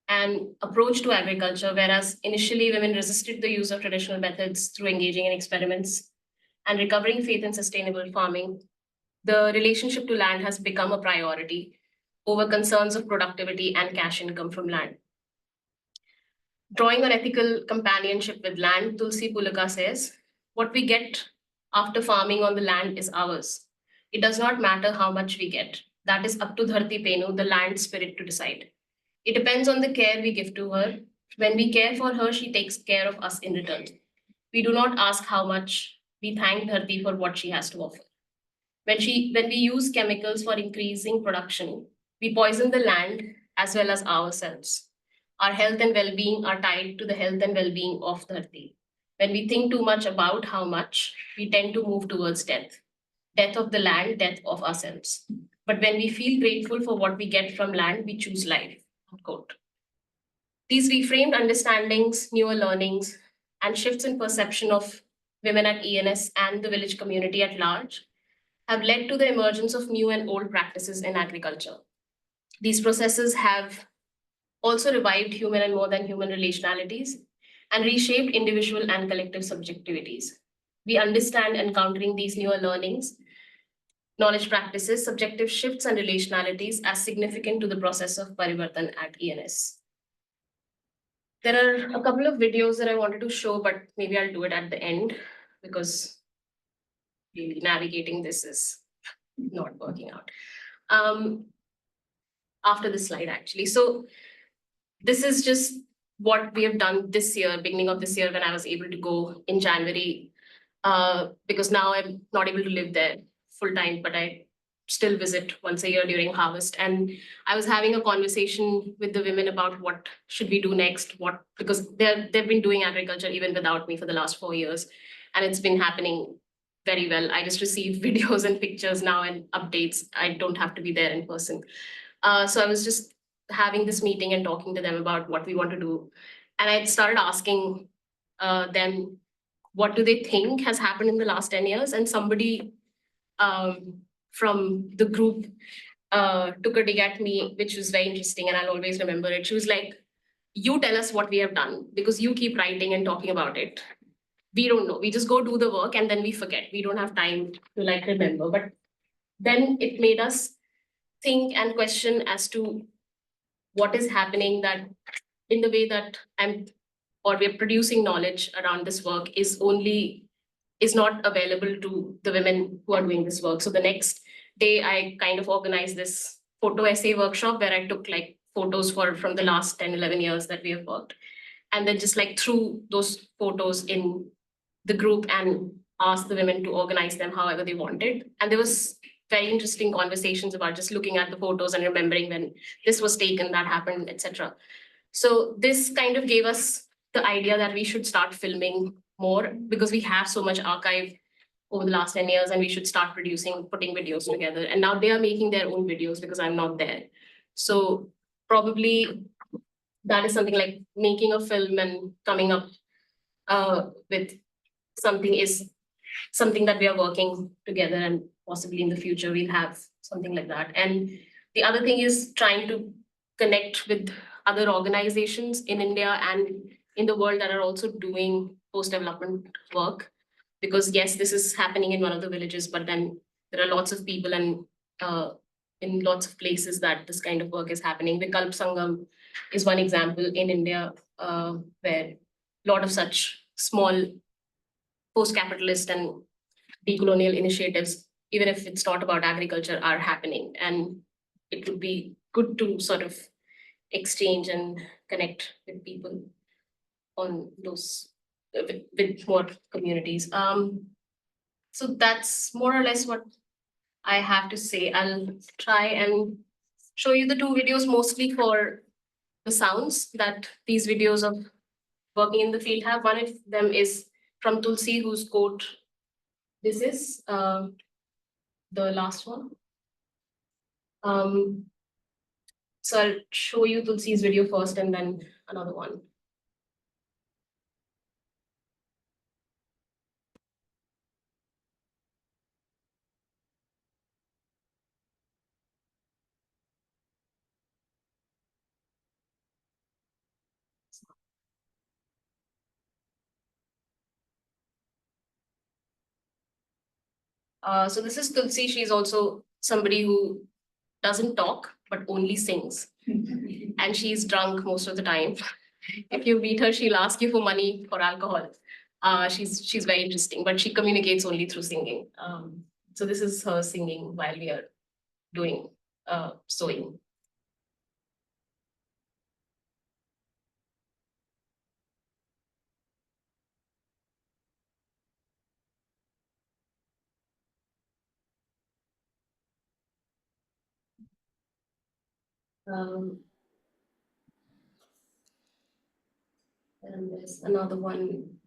and approach to agriculture, whereas initially women resisted the use of traditional methods through engaging in experiments and recovering faith in sustainable farming. The relationship to land has become a priority over concerns of productivity and cash income from land. Drawing on ethical companionship with land, Tulsi Pulaka says, what we get after farming on the land is ours. It does not matter how much we get. That is up to Dharti Penu, the land spirit, to decide. It depends on the care we give to her. When we care for her, she takes care of us in return. We do not ask how much. We thank Dharti for what she has to offer. When we use chemicals for increasing production, we poison the land as well as ourselves. Our health and well-being are tied to the health and well-being of Dharti. When we think too much about how much, we tend to move towards death. Death of the land, death of ourselves. But when we feel grateful for what we get from land, we choose life. Quote. These reframed understandings, newer learnings, and shifts in perception of women at ENS and the village community at large have led to the emergence of new and old practices in agriculture. These processes have also revived human and more than human relationalities and reshaped individual and collective subjectivities. We understand encountering these newer learnings, knowledge practices, subjective shifts, and relationalities as significant to the process of Paribartan at ENS. There are a couple of videos that I wanted to show, but maybe I'll do it at the end because really navigating this is not working out. After this slide, actually. So this is just what we have done this year, beginning of this year, when I was able to go in January, because now I'm not able to live there full time, but I still visit once a year during harvest. And I was having a conversation with the women about what should we do next, because they've been doing agriculture even without me for the last 4 years. And it's been happening very well. I just receive videos and pictures now and updates. I don't have to be there in person. So I was just having this meeting and talking to them about what we want to do. And I started asking them, what do they think has happened in the last 10 years? And somebody from the group took a dig at me, which was very interesting, and I'll always remember it. She was like, you tell us what we have done, because you keep writing and talking about it. We don't know. We just go do the work and then we forget. We don't have time to like remember. But then it made us think and question as to what is happening, that in the way that we're producing knowledge around this work is not available to the women who are doing this work. So the next day I kind of organized this photo essay workshop where I took like photos from the last 10, 11 years that we have worked. And then just like threw those photos in the group and asked the women to organize them however they wanted. And there was very interesting conversations about just looking at the photos and remembering when this was taken, that happened, etc. So this kind of gave us the idea that we should start filming more, because we have so much archive over the last 10 years, and we should start putting videos together. And now they are making their own videos because I'm not there. So probably that is something like making a film and coming up with something is something that we are working together, and possibly in the future we'll have something like that. And the other thing is trying to connect with other organizations in India and in the world that are also doing post-development work. Because yes, this is happening in one of the villages, but then there are lots of people and in lots of places that this kind of work is happening. Vikalp Sangam is one example in India where a lot of such small post-capitalist and decolonial initiatives, even if it's not about agriculture, are happening. And it would be good to sort of exchange and connect with people on those with more communities. So that's more or less what I have to say. I'll try and show you the two videos mostly for the sounds that these videos of working in the field have. One of them is from Tulsi, whose quote this is, the last one. So I'll show you Tulsi's video first and then another one. So this is Tulsi. She's also somebody who doesn't talk, but only sings. And she's drunk most of the time. If you meet her, she'll ask you for money for alcohol. She's very interesting, but she communicates only through singing. So this is her singing while we are doing sewing. And there's another one,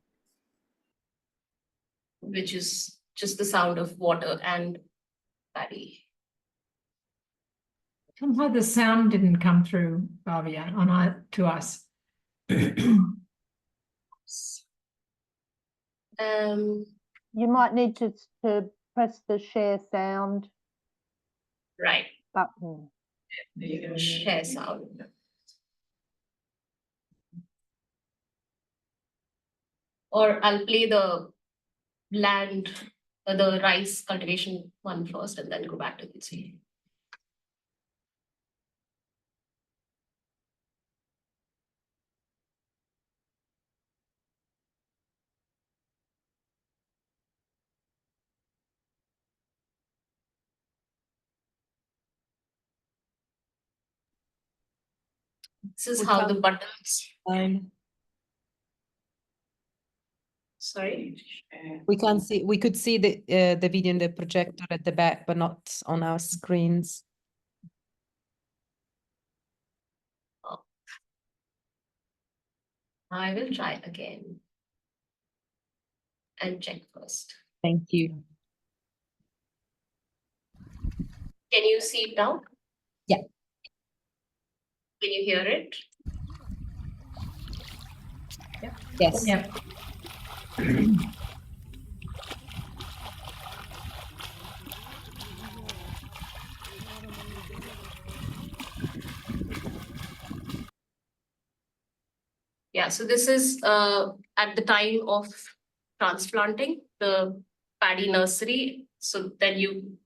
which is just the sound of water and paddy. Somehow the sound didn't come through, Bhavya, to us. You might need to press the share sound Right. button. Share sound. Or I'll play the land, the rice cultivation one first, and then go back to the sea. This is how the buttons. Sorry. We could see the video in the projector at the back, but not on our screens. I will try again and check first. Thank you. Can you see it now? Yeah. Can you hear it? Yes. Yeah. Yeah, so this is at the time of transplanting the paddy nursery. So then you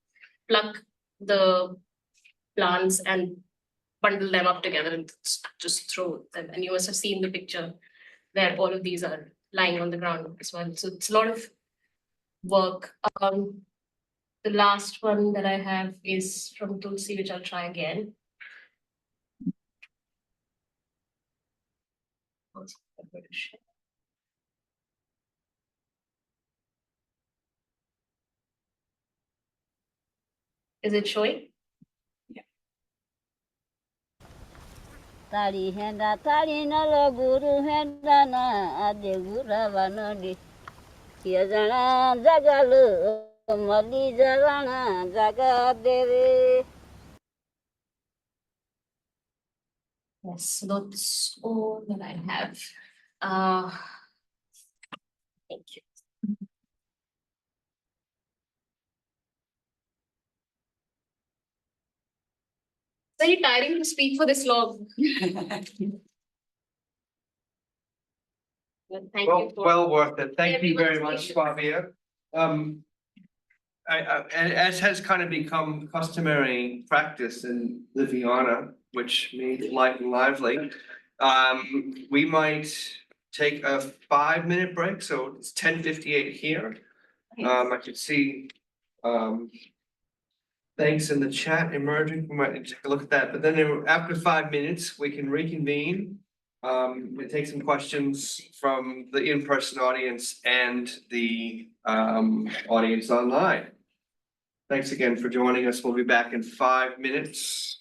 pluck the plants and bundle them up together and just throw them. And you must have seen the picture where all of these are lying on the ground as well. So it's a lot of work. The last one that I have is from Tulsi, which I'll try again. Is it showing? Tari henda tari nalo guru henda na ade gura vanodi. Kia jana jagalu mali jarana jagadeve. Yes, that's all that I have. Thank you. Very tiring to speak for this long. Well, thank you for. Well worth it. Thank you very everyone's much, Fabia. As has kind of become customary practice in Liviana, which made it light and lively, we might take a 5-minute break, so it's 10:58 here. I could see thanks in the chat emerging. We might need to take a look at that, but then after 5 minutes, we can reconvene. And take some questions from the in-person audience and the audience online. Thanks again for joining us. We'll be back in 5 minutes.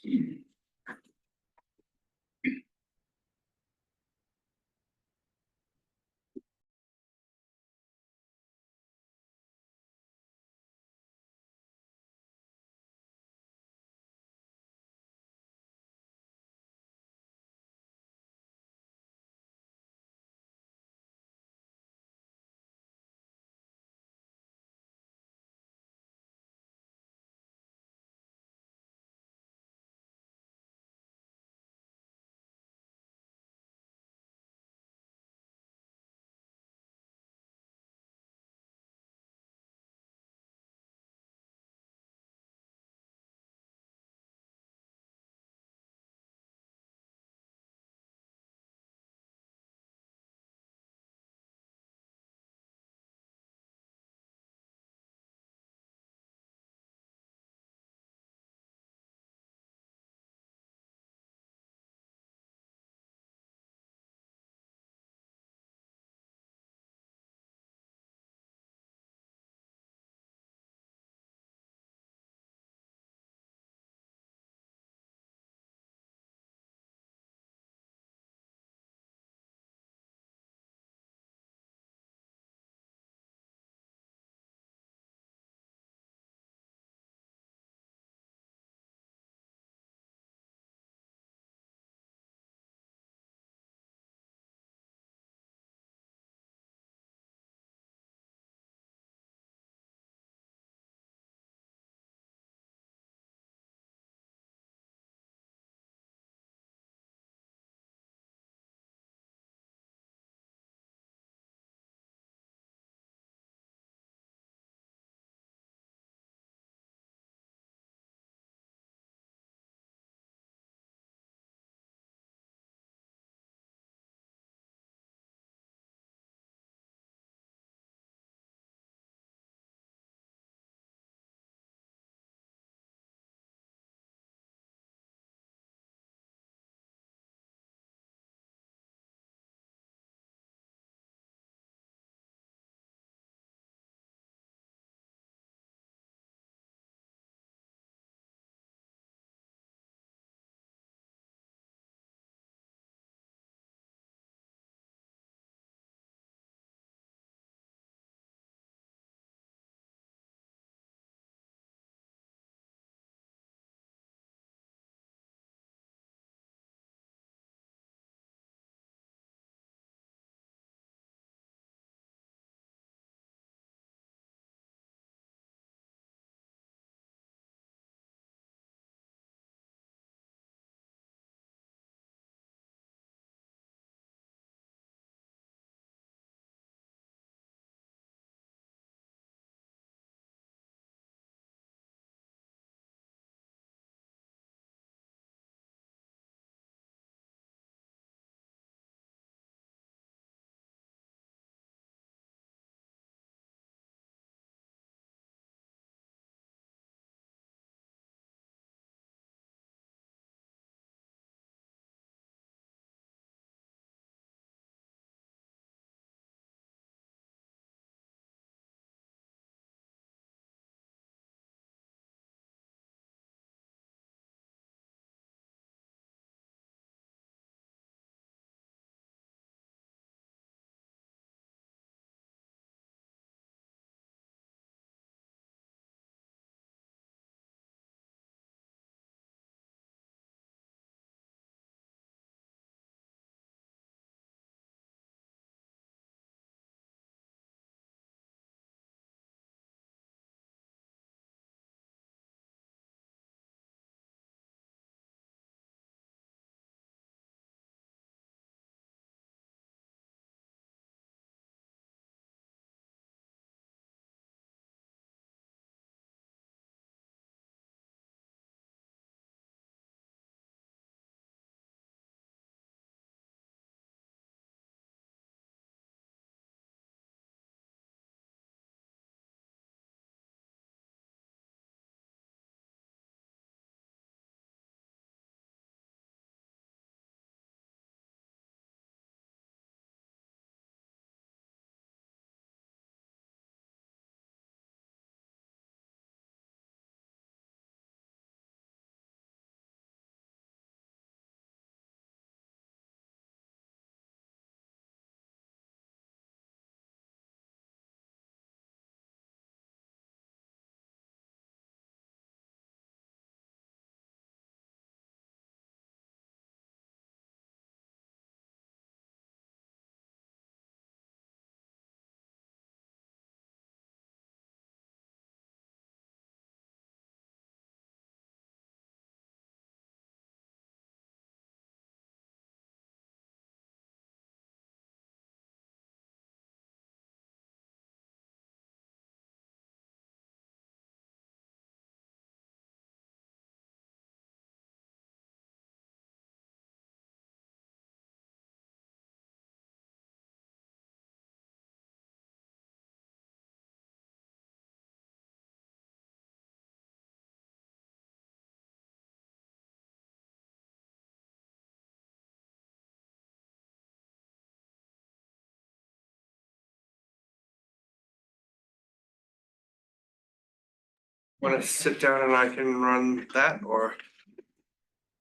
Want to sit down and I can run that, or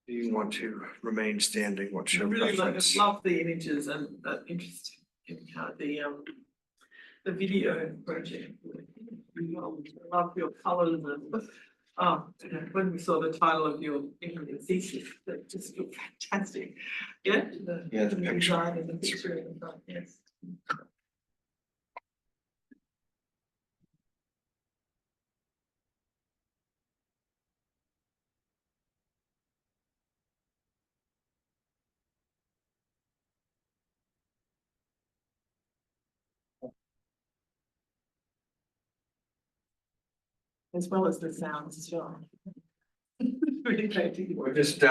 do you want to remain standing? What's I your really preference? love the images and that interesting in how the video project. I love your colours and when we saw the title of your thesis, that just looked fantastic. Yeah. Yeah, the picture. design and the picture and that, yes. As well as the sounds as well. Really great to hear. We're just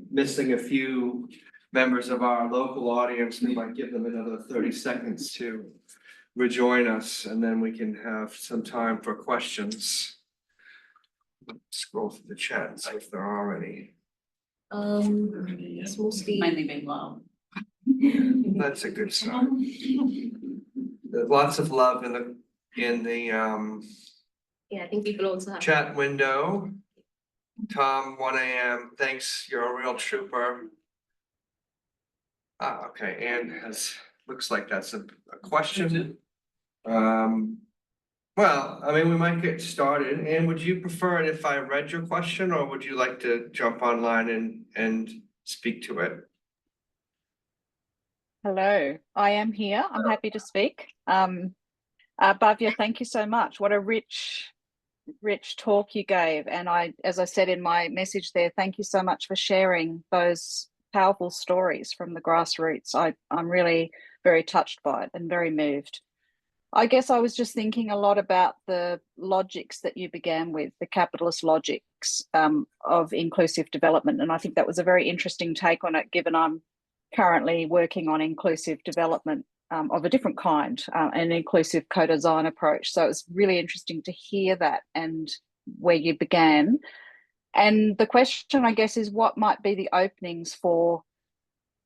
missing a few members of our local audience. We might give them another 30 seconds to rejoin us, and then we can have some time for questions. Scroll through the chat and see if there are any. It's mostly. Mainly been low. That's a good sign. There's lots of love in the Yeah, I think people also have. chat window. Tom, 1 AM, thanks, you're a real trooper. Ah, okay, Anne has, looks like that's a question. Well, I mean, we might get started. Anne, would you prefer it if I read your question, or would you like to jump online and speak to it? Hello, I am here. I'm happy to speak. Bhavya, thank you so much. What a rich talk you gave. And as I said in my message there, thank you so much for sharing those powerful stories from the grassroots. I'm really very touched by it and very moved. I guess I was just thinking a lot about the logics that you began with, the capitalist logics of inclusive development. And I think that was a very interesting take on it, given I'm currently working on inclusive development of a different kind, an inclusive co-design approach. So it's really interesting to hear that and where you began. And the question, I guess, is what might be the openings for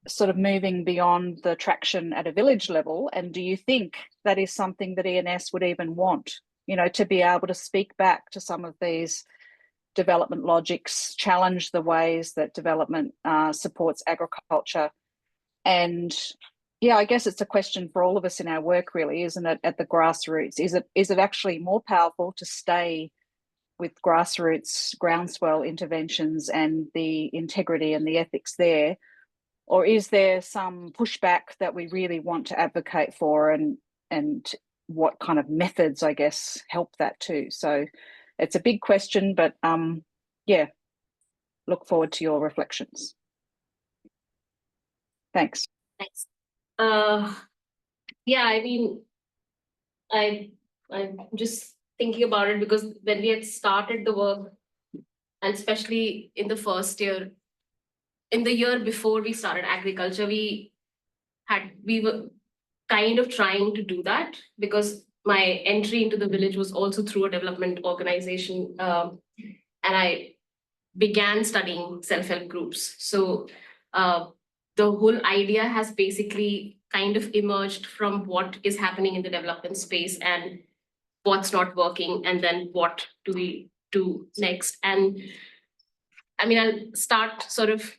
sort of moving beyond the traction at a village level? And do you think that is something that ENS would even want, you know, to be able to speak back to some of these development logics, challenge the ways that development supports agriculture? And yeah, I guess it's a question for all of us in our work, really, isn't it, at the grassroots? Is it actually more powerful to stay with grassroots groundswell interventions and the integrity and the ethics there? Or is there some pushback that we really want to advocate for, and what kind of methods, I guess, help that too? So it's a big question, but yeah, look forward to your reflections. Thanks. Thanks. Yeah, I mean, I'm just thinking about it because when we had started the work, and especially in the first year, in the year before we started agriculture, we were kind of trying to do that because my entry into the village was also through a development organization, and I began studying self-help groups. So the whole idea has basically kind of emerged from what is happening in the development space and what's not working, and then what do we do next. And I mean, I'll start sort of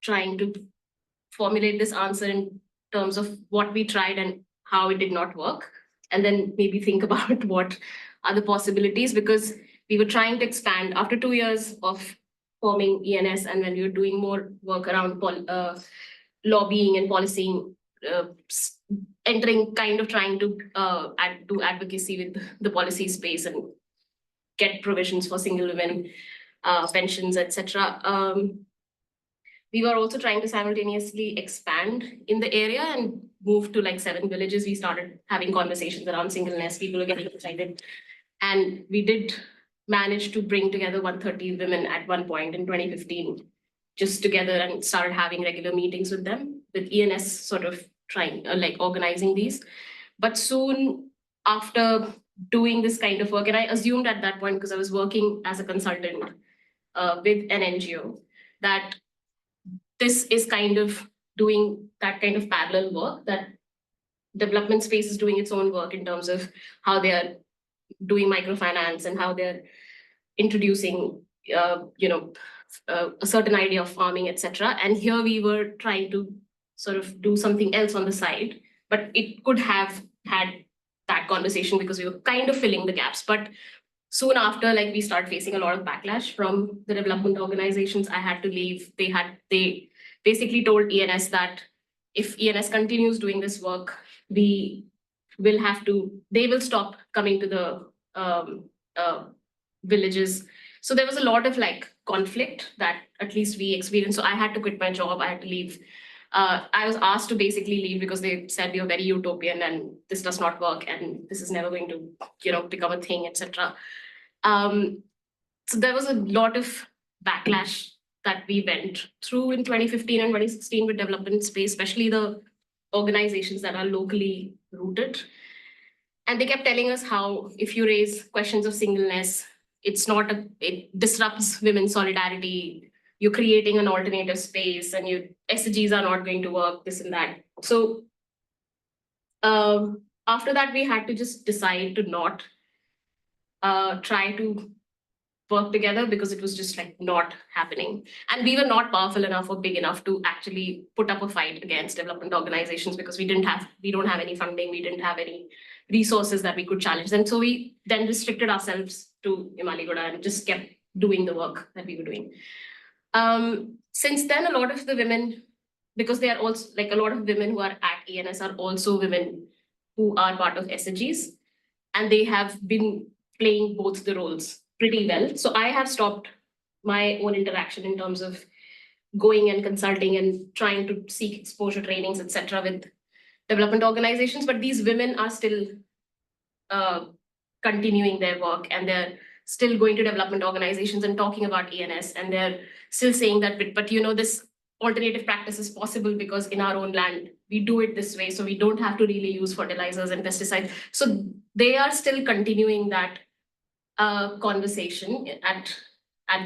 trying to formulate this answer in terms of what we tried and how it did not work, and then maybe think about what are the possibilities, because we were trying to expand after 2 years of forming ENS, and when we were doing more work around lobbying and policing, trying to do advocacy with the policy space and get provisions for single women pensions, etc. We were also trying to simultaneously expand in the area and move to like 7 villages. We started having conversations around singleness. People were getting excited. And we did manage to bring together 130 women at one point in 2015, just together, and started having regular meetings with them, with ENS sort of trying, like organizing these. But soon after doing this kind of work, and I assumed at that point, because I was working as a consultant with an NGO, that this is kind of doing that kind of parallel work, that development space is doing its own work in terms of how they are doing microfinance and how they're introducing, a certain idea of farming, etc. And here we were trying to sort of do something else on the side, but it could have had that conversation because we were kind of filling the gaps. But soon after, like, we started facing a lot of backlash from the development organizations. I had to leave. They basically told ENS that if ENS continues doing this work, they will stop coming to the villages. So there was a lot of like conflict that at least we experienced. So I had to quit my job. I had to leave. I was asked to basically leave because they said you're very utopian and this does not work and this is never going to, become a thing, etc. So there was a lot of backlash that we went through in 2015 and 2016 with development space, especially the organizations that are locally rooted. And they kept telling us how if you raise questions of singleness, it disrupts women's solidarity. You're creating an alternative space and SDGs are not going to work, this and that. So after that, we had to just decide to not try to work together because it was just like not happening. And we were not powerful enough or big enough to actually put up a fight against development organizations because we don't have any funding, we didn't have any resources that we could challenge. And so we then restricted ourselves to Imaligoda and just kept doing the work that we were doing. Since then, a lot of the women, because they are also like a lot of women who are at ENS are also women who are part of SDGs, and they have been playing both the roles pretty well. So I have stopped my own interaction in terms of going and consulting and trying to seek exposure trainings, etc., with development organizations. But these women are still continuing their work, and they're still going to development organizations and talking about ENS, and they're still saying that, but this alternative practice is possible because in our own land, we do it this way, so we don't have to really use fertilizers and pesticides. So they are still continuing that conversation at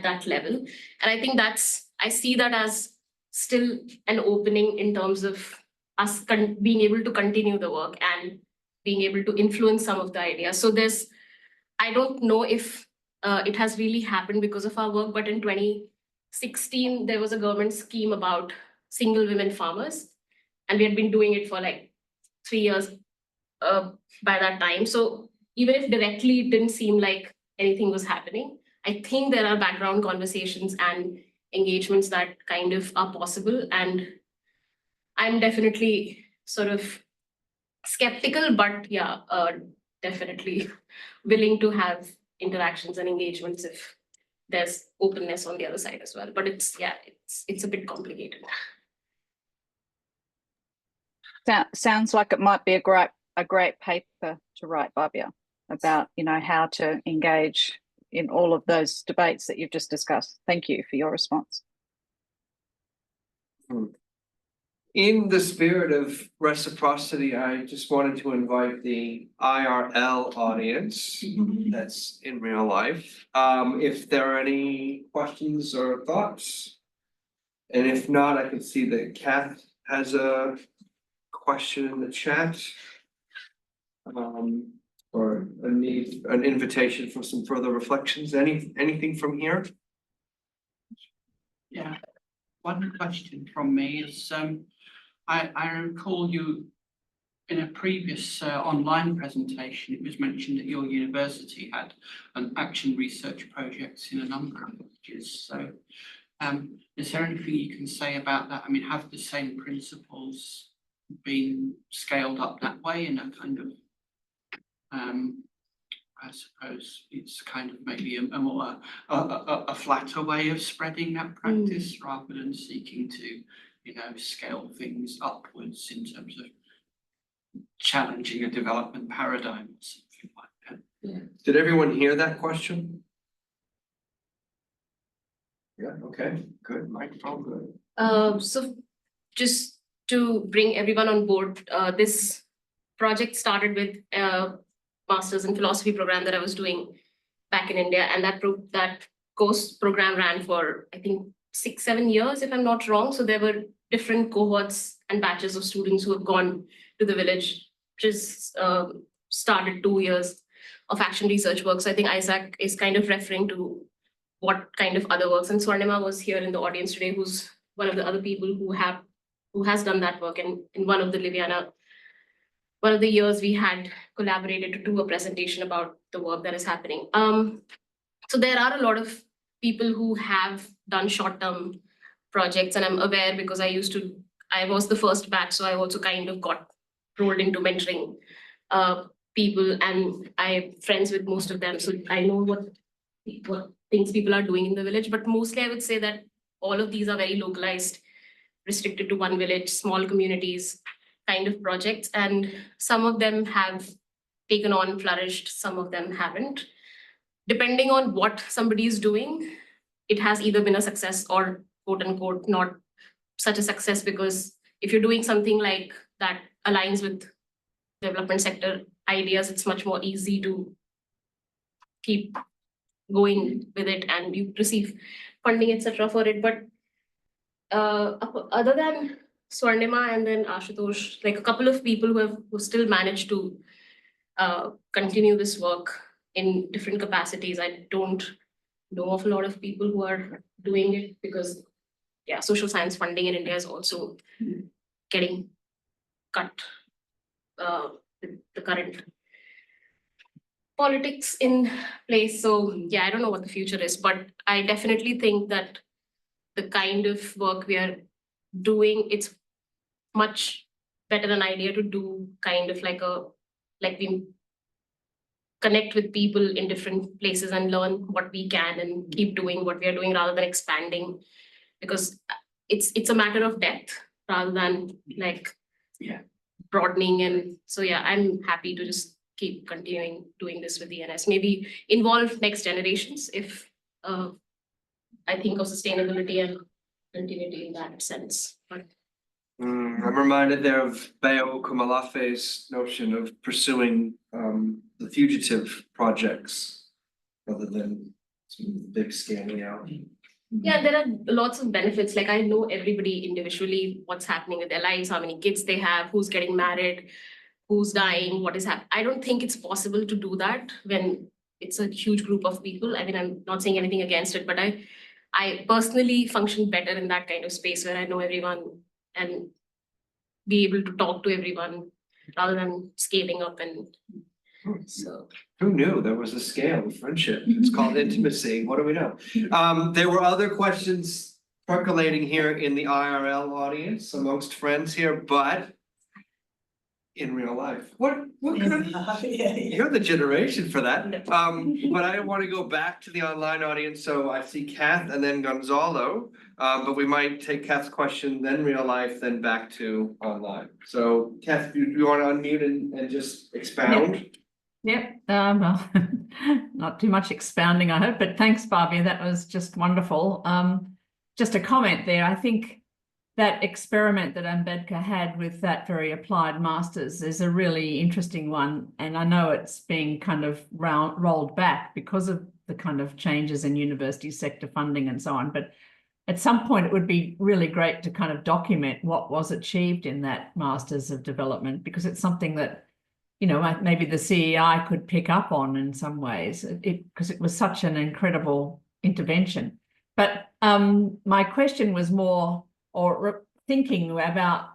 that level. And I think I see that as still an opening in terms of us being able to continue the work and being able to influence some of the ideas. So I don't know if it has really happened because of our work, but in 2016, there was a government scheme about single women farmers, and we had been doing it for like 3 years by that time. So even if directly it didn't seem like anything was happening, I think there are background conversations and engagements that kind of are possible. And I'm definitely sort of skeptical, but yeah, definitely willing to have interactions and engagements if there's openness on the other side as well. But it's a bit complicated. Sounds like it might be a great paper to write, Bhavya, about how to engage in all of those debates that you've just discussed. Thank you for your response. In the spirit of reciprocity, I just wanted to invite the IRL audience that's in real life. If there are any questions or thoughts, and if not, I can see that Kath has a question in the chat. Or an invitation for some further reflections. Anything from here? Yeah, one question from me is, I recall you in a previous online presentation, it was mentioned that your university had an action research projects in a number of villages. So is there anything you can say about that? I mean, have the same principles been scaled up that way in a kind of I suppose it's kind of maybe a more a flatter way of spreading that practice rather than seeking to, scale things upwards in terms of challenging a development paradigm or something like that. Yeah. Did everyone hear that question? Yeah, okay, good, microphone, good. So just to bring everyone on board, this project started with Masters in Philosophy program that I was doing back in India, and that course program ran for I think 6-7 years, if I'm not wrong. So there were different cohorts and batches of students who have gone to the village, which is started 2 years of action research work. So I think Isaac is kind of referring to what kind of other works. And Swarnima was here in the audience today, who's one of the other people who has done that work. And in one of the years we had collaborated to do a presentation about the work that is happening. So there are a lot of people who have done short-term projects, and I'm aware because I was the first batch, so I also kind of got rolled into mentoring people, and I'm friends with most of them, so I know what things people are doing in the village. But mostly I would say that all of these are very localized, restricted to one village, small communities kind of projects, and some of them have taken on, flourished, some of them haven't. Depending on what somebody is doing, it has either been a success or quote unquote not such a success, because if you're doing something like that aligns with development sector ideas, it's much more easy to keep going with it and you receive funding, etc. for it. But other than Swarnima and then Ashutosh, like a couple of people who still managed to continue this work in different capacities. I don't know of a lot of people who are doing it because, yeah, social science funding in India is also getting cut with the current politics in place. So yeah, I don't know what the future is, but I definitely think that the kind of work we are doing, it's much better an idea to do kind of like we connect with people in different places and learn what we can and keep doing what we are doing rather than expanding, because it's a matter of depth rather than like broadening. And so yeah, I'm happy to just keep continuing doing this with the NS, maybe involve next generations if I think of sustainability and continuity in that sense. But I'm reminded there of Bayo Kumalafe's notion of pursuing the fugitive projects rather than sort of big scaling out. yeah, there are lots of benefits. Like I know everybody individually, what's happening with their lives, how many kids they have, who's getting married, who's dying, what is happening. I don't think it's possible to do that when it's a huge group of people. I mean, I'm not saying anything against it, but I personally function better in that kind of space where I know everyone and be able to talk to everyone rather than scaling up. And so Who knew there was a scale of friendship? It's called intimacy. What do we know? There were other questions percolating here in the IRL audience amongst friends here, but in real life, what kind of, you're the generation for that. But I want to go back to the online audience. So I see Kath and then Gonzalo, but we might take Kath's question, then real life, then back to online. So Kath, you want to unmute and just expound? Yep, well, not too much expounding, I hope, but thanks, Barbie. That was just wonderful. Just a comment there. I think that experiment that Ambedkar had with that very applied masters is a really interesting one. And I know it's being kind of rolled back because of the kind of changes in university sector funding and so on. But at some point, it would be really great to kind of document what was achieved in that Masters of Development, because it's something that, you know, maybe the CEI could pick up on in some ways, because it was such an incredible intervention. But my question was more, or thinking about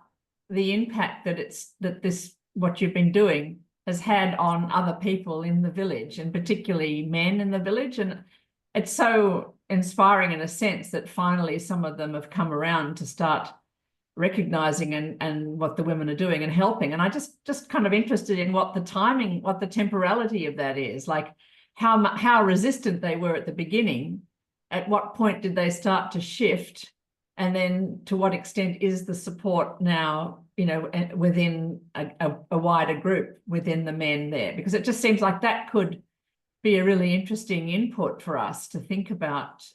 the impact that what you've been doing has had on other people in the village, and particularly men in the village. And it's so inspiring in a sense that finally some of them have come around to start recognizing and what the women are doing and helping. And I just kind of interested in what the timing, what the temporality of that is, like how resistant they were at the beginning. At what point did they start to shift? And then to what extent is the support now, you know, within a wider group within the men there? Because it just seems like that could be a really interesting input for us to think about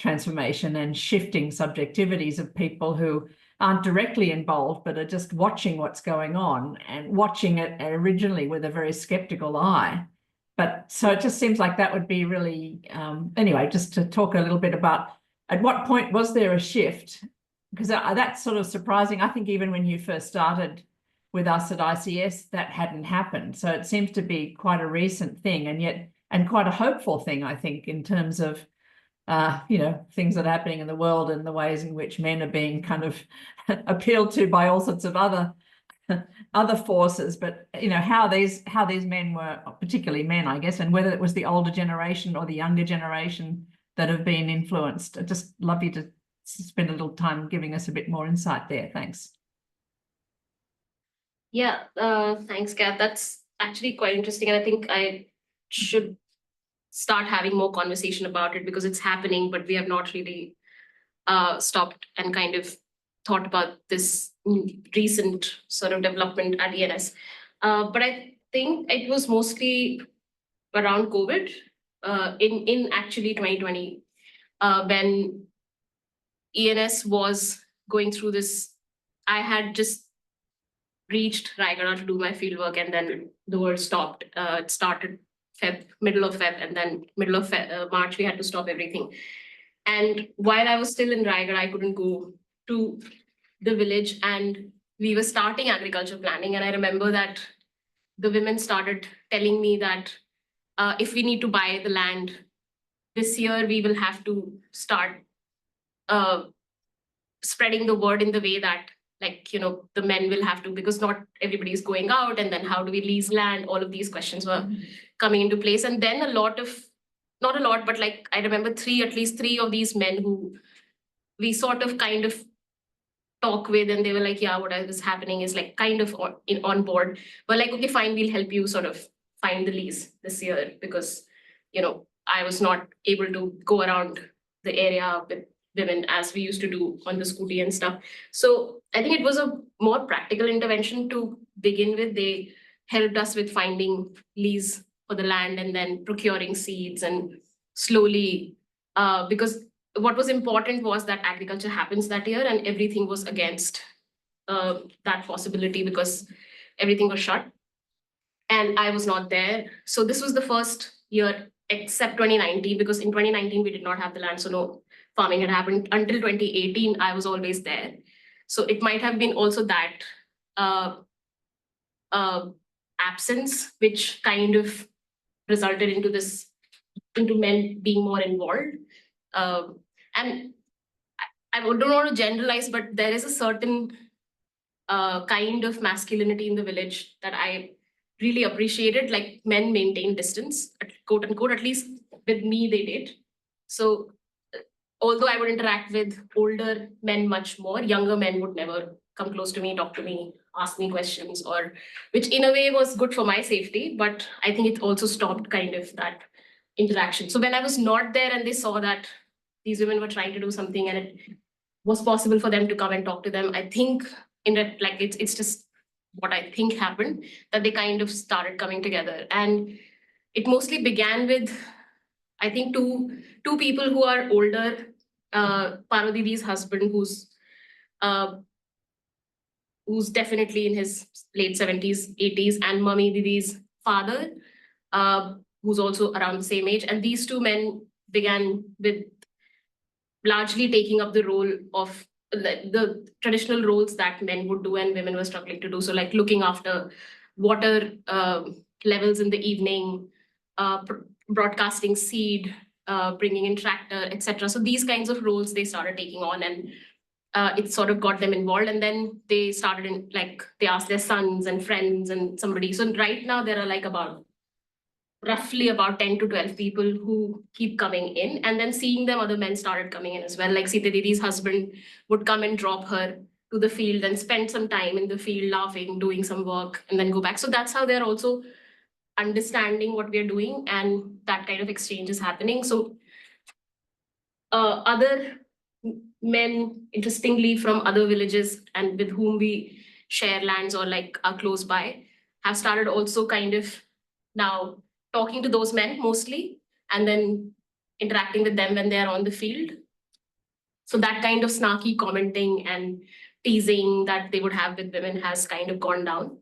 transformation and shifting subjectivities of people who aren't directly involved, but are just watching what's going on and watching it originally with a very skeptical eye. But so it just seems like that would be really, anyway, just to talk a little bit about at what point was there a shift? Because that's sort of surprising. I think even when you first started with us at ICS, that hadn't happened. So it seems to be quite a recent thing, and quite a hopeful thing, I think, in terms of things that are happening in the world and the ways in which men are being kind of appealed to by all sorts of other forces. But how these men were, particularly men, I guess, and whether it was the older generation or the younger generation that have been influenced. I'd just love you to spend a little time giving us a bit more insight there. Thanks. Yeah, thanks, Kat. That's actually quite interesting. And I think I should start having more conversation about it because it's happening, but we have not really stopped and kind of thought about this recent sort of development at ENS. But I think it was mostly around COVID in actually 2020 when ENS was going through this. I had just reached Raigada to do my fieldwork, and then the world stopped. It started middle of Feb, and then middle of March, we had to stop everything. And while I was still in Raigada, I couldn't go to the village, and we were starting agriculture planning. And I remember that the women started telling me that if we need to buy the land this year, we will have to start spreading the word in the way that, like, the men will have to, because not everybody is going out. And then how do we lease land? All of these questions were coming into place. And then not a lot, but like I remember at least three of these men who we sort of kind of talk with, and they were like, yeah, what is happening is like kind of on board. But like, okay, fine, we'll help you sort of find the lease this year, because I was not able to go around the area with women as we used to do on the scooty and stuff. So I think it was a more practical intervention to begin with. They helped us with finding lease for the land and then procuring seeds, and slowly, because what was important was that agriculture happens that year, and everything was against that possibility because everything was shut. And I was not there. So this was the first year except 2019, because in 2019 we did not have the land, so no farming had happened. Until 2018, I was always there. So it might have been also that absence, which kind of resulted into men being more involved. And I don't want to generalize, but there is a certain kind of masculinity in the village that I really appreciated. Like, men maintain distance, quote unquote, at least with me they did. So although I would interact with older men much more, younger men would never come close to me, talk to me, ask me questions, or which in a way was good for my safety, but I think it also stopped kind of that interaction. So when I was not there and they saw that these women were trying to do something and it was possible for them to come and talk to them, I think it's just what I think happened, that they kind of started coming together. And it mostly began with, I think, two people who are older. Parvati's husband, who's definitely in his late 70s, 80s, and Mummy Didi's father, who's also around the same age. And these two men began with largely taking up the role of the traditional roles that men would do and women were struggling to do. So like looking after water levels in the evening, broadcasting seed, bringing in tractor, etc. So these kinds of roles they started taking on, and it sort of got them involved. And then they started they asked their sons and friends and somebody. So right now there are like roughly about 10 to 12 people who keep coming in, and then seeing them, other men started coming in as well. Like Sita Didi's husband would come and drop her to the field and spend some time in the field laughing, doing some work, and then go back. So that's how they're also understanding what we're doing, and that kind of exchange is happening. So other men, interestingly, from other villages and with whom we share lands or like are close by, have started also kind of now talking to those men mostly, and then interacting with them when they're on the field. So that kind of snarky commenting and teasing that they would have with women has kind of gone down.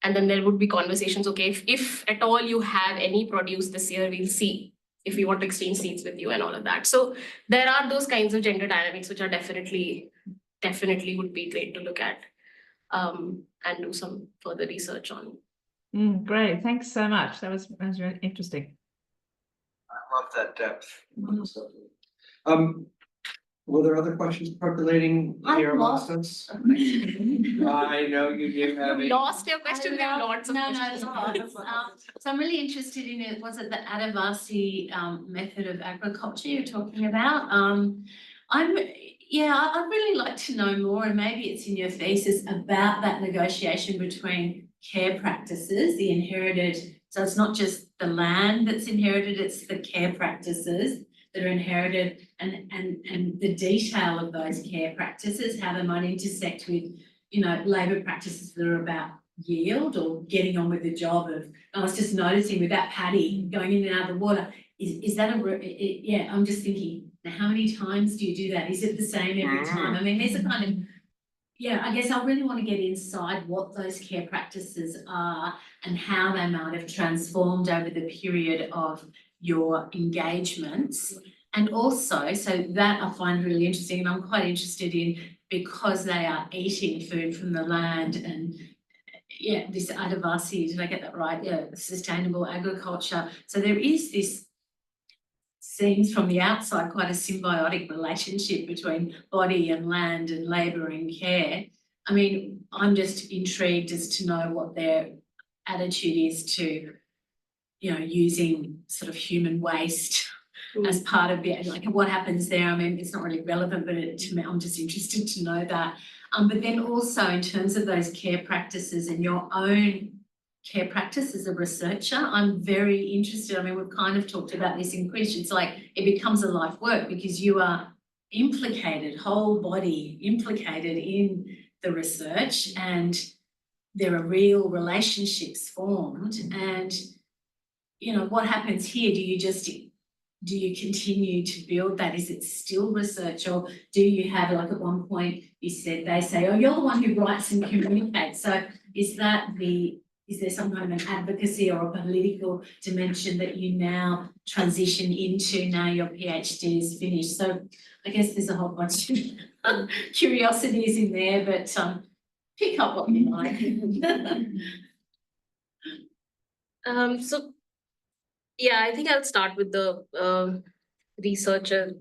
And then there would be conversations, okay, if at all you have any produce this year, we'll see if we want to exchange seeds with you and all of that. So there are those kinds of gender dynamics, which are definitely would be great to look at. and do some further research on. Great, thanks so much. That was really interesting. I love that depth. Were there other questions percolating here amongst us? I know you do have a. Lost your question, there are lots of No, questions. lots. So I'm really interested in it. Was it the Adivasi method of agriculture you're talking about? I'd really like to know more, and maybe it's in your thesis, about that negotiation between care practices, the inherited. So it's not just the land that's inherited; it's the care practices that are inherited, and the detail of those care practices, how they might intersect with, you know, labour practices that are about yield or getting on with the job of. I was just noticing with that paddy going in and out of the water, is that yeah, I'm just thinking, now how many times do you do that? Is it the same every time? I mean, there's a kind of, yeah, I guess I really want to get inside what those care practices are and how they might have transformed over the period of your engagements. And also, so that I find really interesting, and I'm quite interested in, because they are eating food from the land, and yeah, this Adivasi, did I get that right? Yeah, sustainable agriculture. So there is this, seems from the outside, quite a symbiotic relationship between body and land and labour and care. I mean, I'm just intrigued as to know what their attitude is to, you know, using sort of human waste as part of it, like what happens there. I mean, it's not really relevant, but to me, I'm just interested to know that. But then also in terms of those care practices and your own care practice as a researcher, I'm very interested. I mean, we've kind of talked about this in question. It's like it becomes a life work because you are implicated, whole body implicated in the research, and there are real relationships formed. And you know, what happens here? Do you continue to build that? Is it still research, or do you have, like at one point you said, they say, oh, you're the one who writes and communicates. So is there some kind of an advocacy or a political dimension that you now transition into now your PhD is finished? So I guess there's a whole bunch of curiosities in there, but pick up what you like. So yeah, I think I'll start with the researcher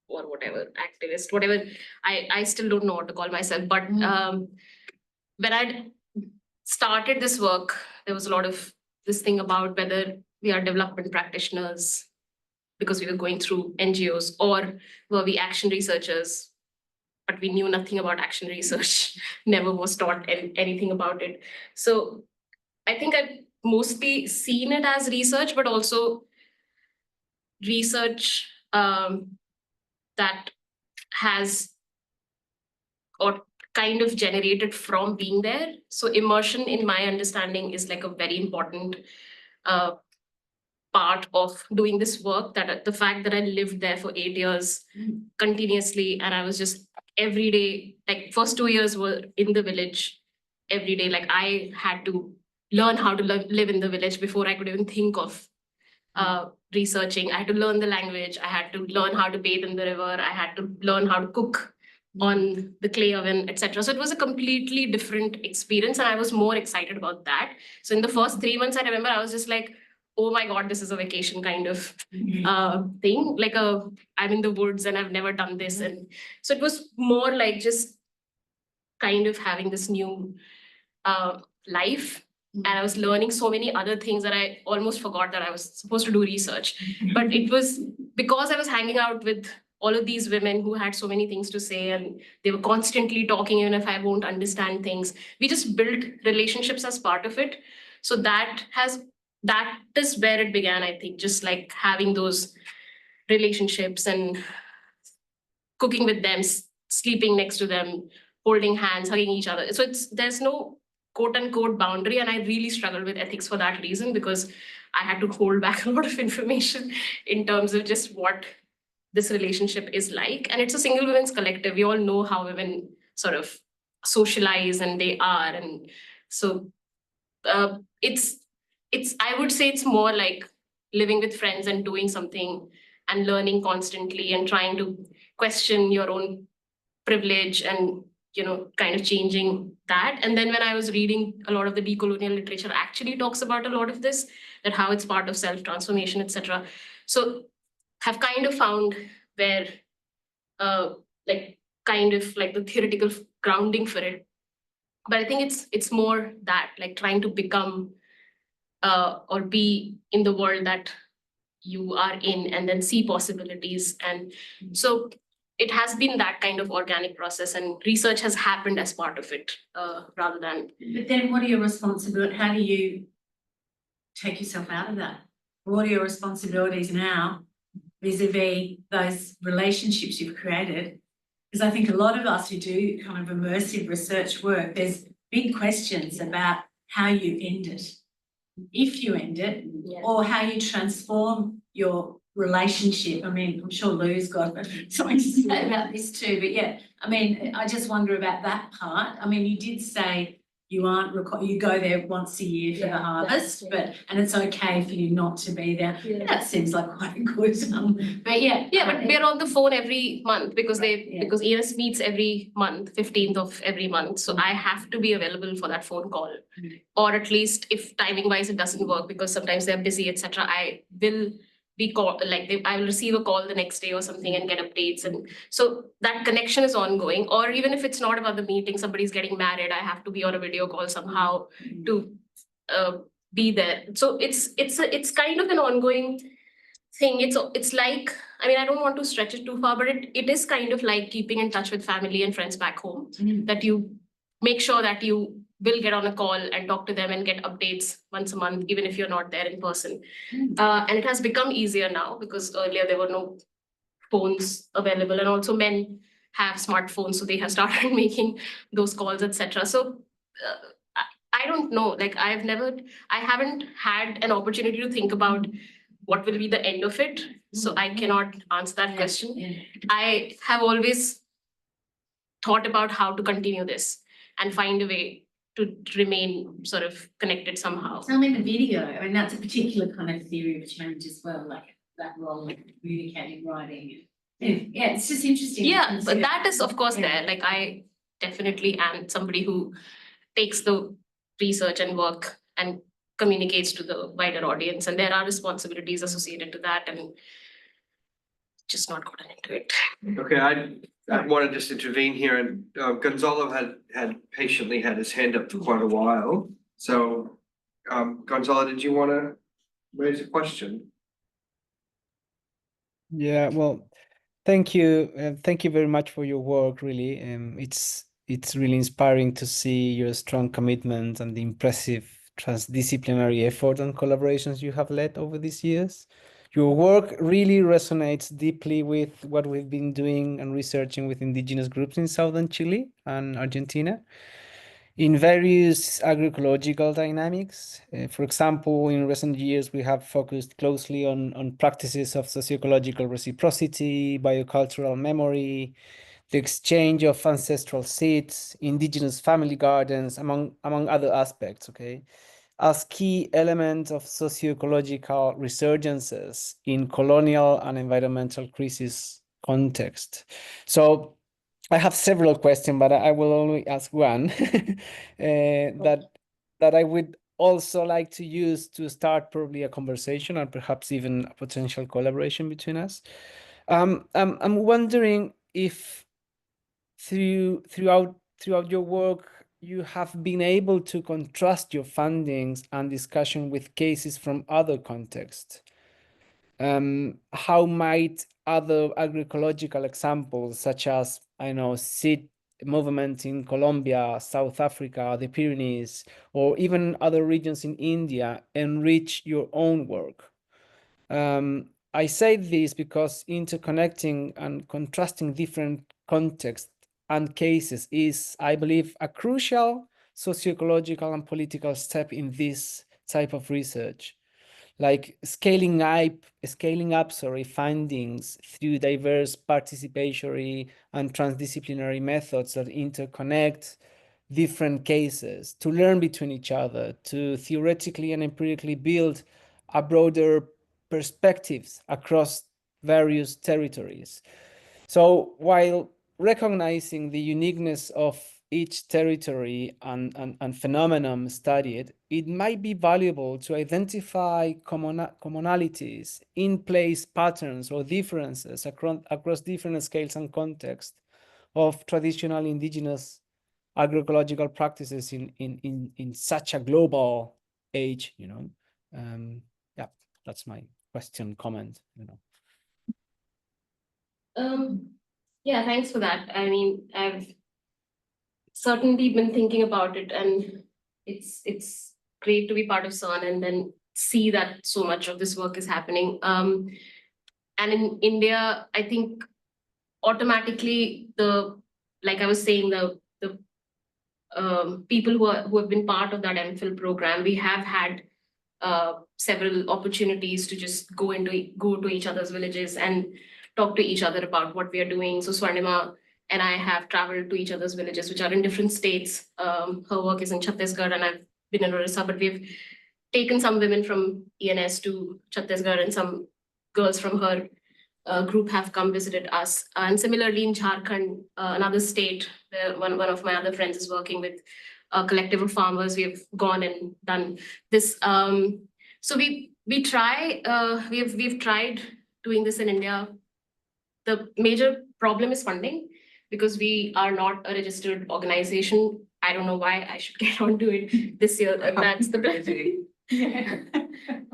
or whatever, activist, whatever. I still don't know what to call myself, but when I started this work, there was a lot of this thing about whether we are development practitioners because we were going through NGOs, or were we action researchers, but we knew nothing about action research, never was taught anything about it. So I think I've mostly seen it as research, but also research that has or kind of generated from being there. So immersion, in my understanding, is like a very important part of doing this work. That the fact that I lived there for 8 years continuously, and I was just every day, like first 2 years were in the village every day. Like I had to learn how to live in the village before I could even think of researching. I had to learn the language. I had to learn how to bathe in the river. I had to learn how to cook on the clay oven, etc. So it was a completely different experience, and I was more excited about that. So in the first 3 months, I remember I was just like, oh my God, this is a vacation kind of thing. Like I'm in the woods and I've never done this. And so it was more like just kind of having this new life. And I was learning so many other things that I almost forgot that I was supposed to do research. But it was because I was hanging out with all of these women who had so many things to say, and they were constantly talking, even if I won't understand things. We just built relationships as part of it. So that is where it began, I think, just like having those relationships and cooking with them, sleeping next to them, holding hands, hugging each other. So there's no quote unquote boundary. And I really struggled with ethics for that reason, because I had to hold back a lot of information in terms of just what this relationship is like. And it's a single women's collective. We all know how women sort of socialize, and they are. And so I would say it's more like living with friends and doing something and learning constantly and trying to question your own privilege and kind of changing that. And then when I was reading a lot of the decolonial literature actually talks about a lot of this, that how it's part of self-transformation, etc. So have kind of found where like kind of like the theoretical grounding for it. But I think it's more that like trying to become or be in the world that you are in and then see possibilities. And so it has been that kind of organic process, and research has happened as part of it rather than. But then what are your responsibilities? How do you take yourself out of that? What are your responsibilities now vis-a-vis those relationships you've created? Because I think a lot of us who do kind of immersive research work, there's big questions about how you end it, if you end it, or how you transform your relationship. I mean, I'm sure Lou's got something to say about this too, but yeah, I mean, I just wonder about that part. I mean, you did say you aren't you go there once a year for the harvest, and it's okay for you not to be there. That seems like quite a good, but yeah. Yeah, but we're on the phone every month because because ENS meets every month, 15th of every month. So I have to be available for that phone call. Or at least if timing wise it doesn't work because sometimes they're busy, etc. I will be called, like I will receive a call the next day or something and get updates. And so that connection is ongoing. Or even if it's not about the meeting, somebody's getting married, I have to be on a video call somehow to be there. So it's kind of an ongoing thing. It's like, I mean, I don't want to stretch it too far, but it is kind of like keeping in touch with family and friends back home, that you make sure that you will get on a call and talk to them and get updates once a month, even if you're not there in person. And it has become easier now because earlier there were no phones available, and also men have smartphones, so they have started making those calls, etc. So I don't know, like I haven't had an opportunity to think about what will be the end of it. So I cannot answer that question. I have always thought about how to continue this and find a way to remain sort of connected somehow. Tell me the video. I mean, that's a particular kind of theory of change as well, like that role of communicating, writing. Yeah, it's just interesting. Yeah, but that is of course there. Like I definitely am somebody who takes the research and work and communicates to the wider audience, and there are responsibilities associated to that, and just not gotten into it. Okay, I want to just intervene here, and Gonzalo had patiently had his hand up for quite a while. So Gonzalo, did you want to raise a question? Yeah, well, thank you. Thank you very much for your work, really. It's really inspiring to see your strong commitment and the impressive transdisciplinary effort and collaborations you have led over these years. Your work really resonates deeply with what we've been doing and researching with indigenous groups in southern Chile and Argentina in various agroecological dynamics. For example, in recent years, we have focused closely on practices of socio-ecological reciprocity, biocultural memory, the exchange of ancestral seeds, indigenous family gardens, among other aspects, okay, as key elements of socio-ecological resurgences in colonial and environmental crisis context. So I have several questions, but I will only ask one that I would also like to use to start probably a conversation or perhaps even a potential collaboration between us. I'm wondering if throughout your work you have been able to contrast your findings and discussion with cases from other contexts. How might other agroecological examples, such as, I know, seed movement in Colombia, South Africa, the Pyrenees, or even other regions in India, enrich your own work? I say this because interconnecting and contrasting different contexts and cases is, I believe, a crucial socio-ecological and political step in this type of research. Like scaling up findings through diverse participatory and transdisciplinary methods that interconnect different cases to learn between each other, to theoretically and empirically build a broader perspectives across various territories. So while recognizing the uniqueness of each territory and phenomenon studied, it might be valuable to identify commonalities, in-place patterns or differences across different scales and contexts of traditional indigenous agroecological practices in such a global age, you know. Yeah, that's my question, comment, you know. Yeah, thanks for that. I mean, I've certainly been thinking about it, and it's great to be part of CERN and then see that so much of this work is happening. And in India, I think automatically like I was saying, the people who have been part of that MPhil program, we have had several opportunities to just go to each other's villages and talk to each other about what we are doing. So Swarnima and I have traveled to each other's villages, which are in different states. Her work is in Chhattisgarh, and I've been in Odisha, but we've taken some women from ENS to Chhattisgarh, and some girls from her group have come visited us. And similarly in Jharkhand, another state, where one of my other friends is working with a collective of farmers, we've gone and done this. So we've tried doing this in India. The major problem is funding, because we are not a registered organization. I don't know why. I should get onto it this year. That's the plan.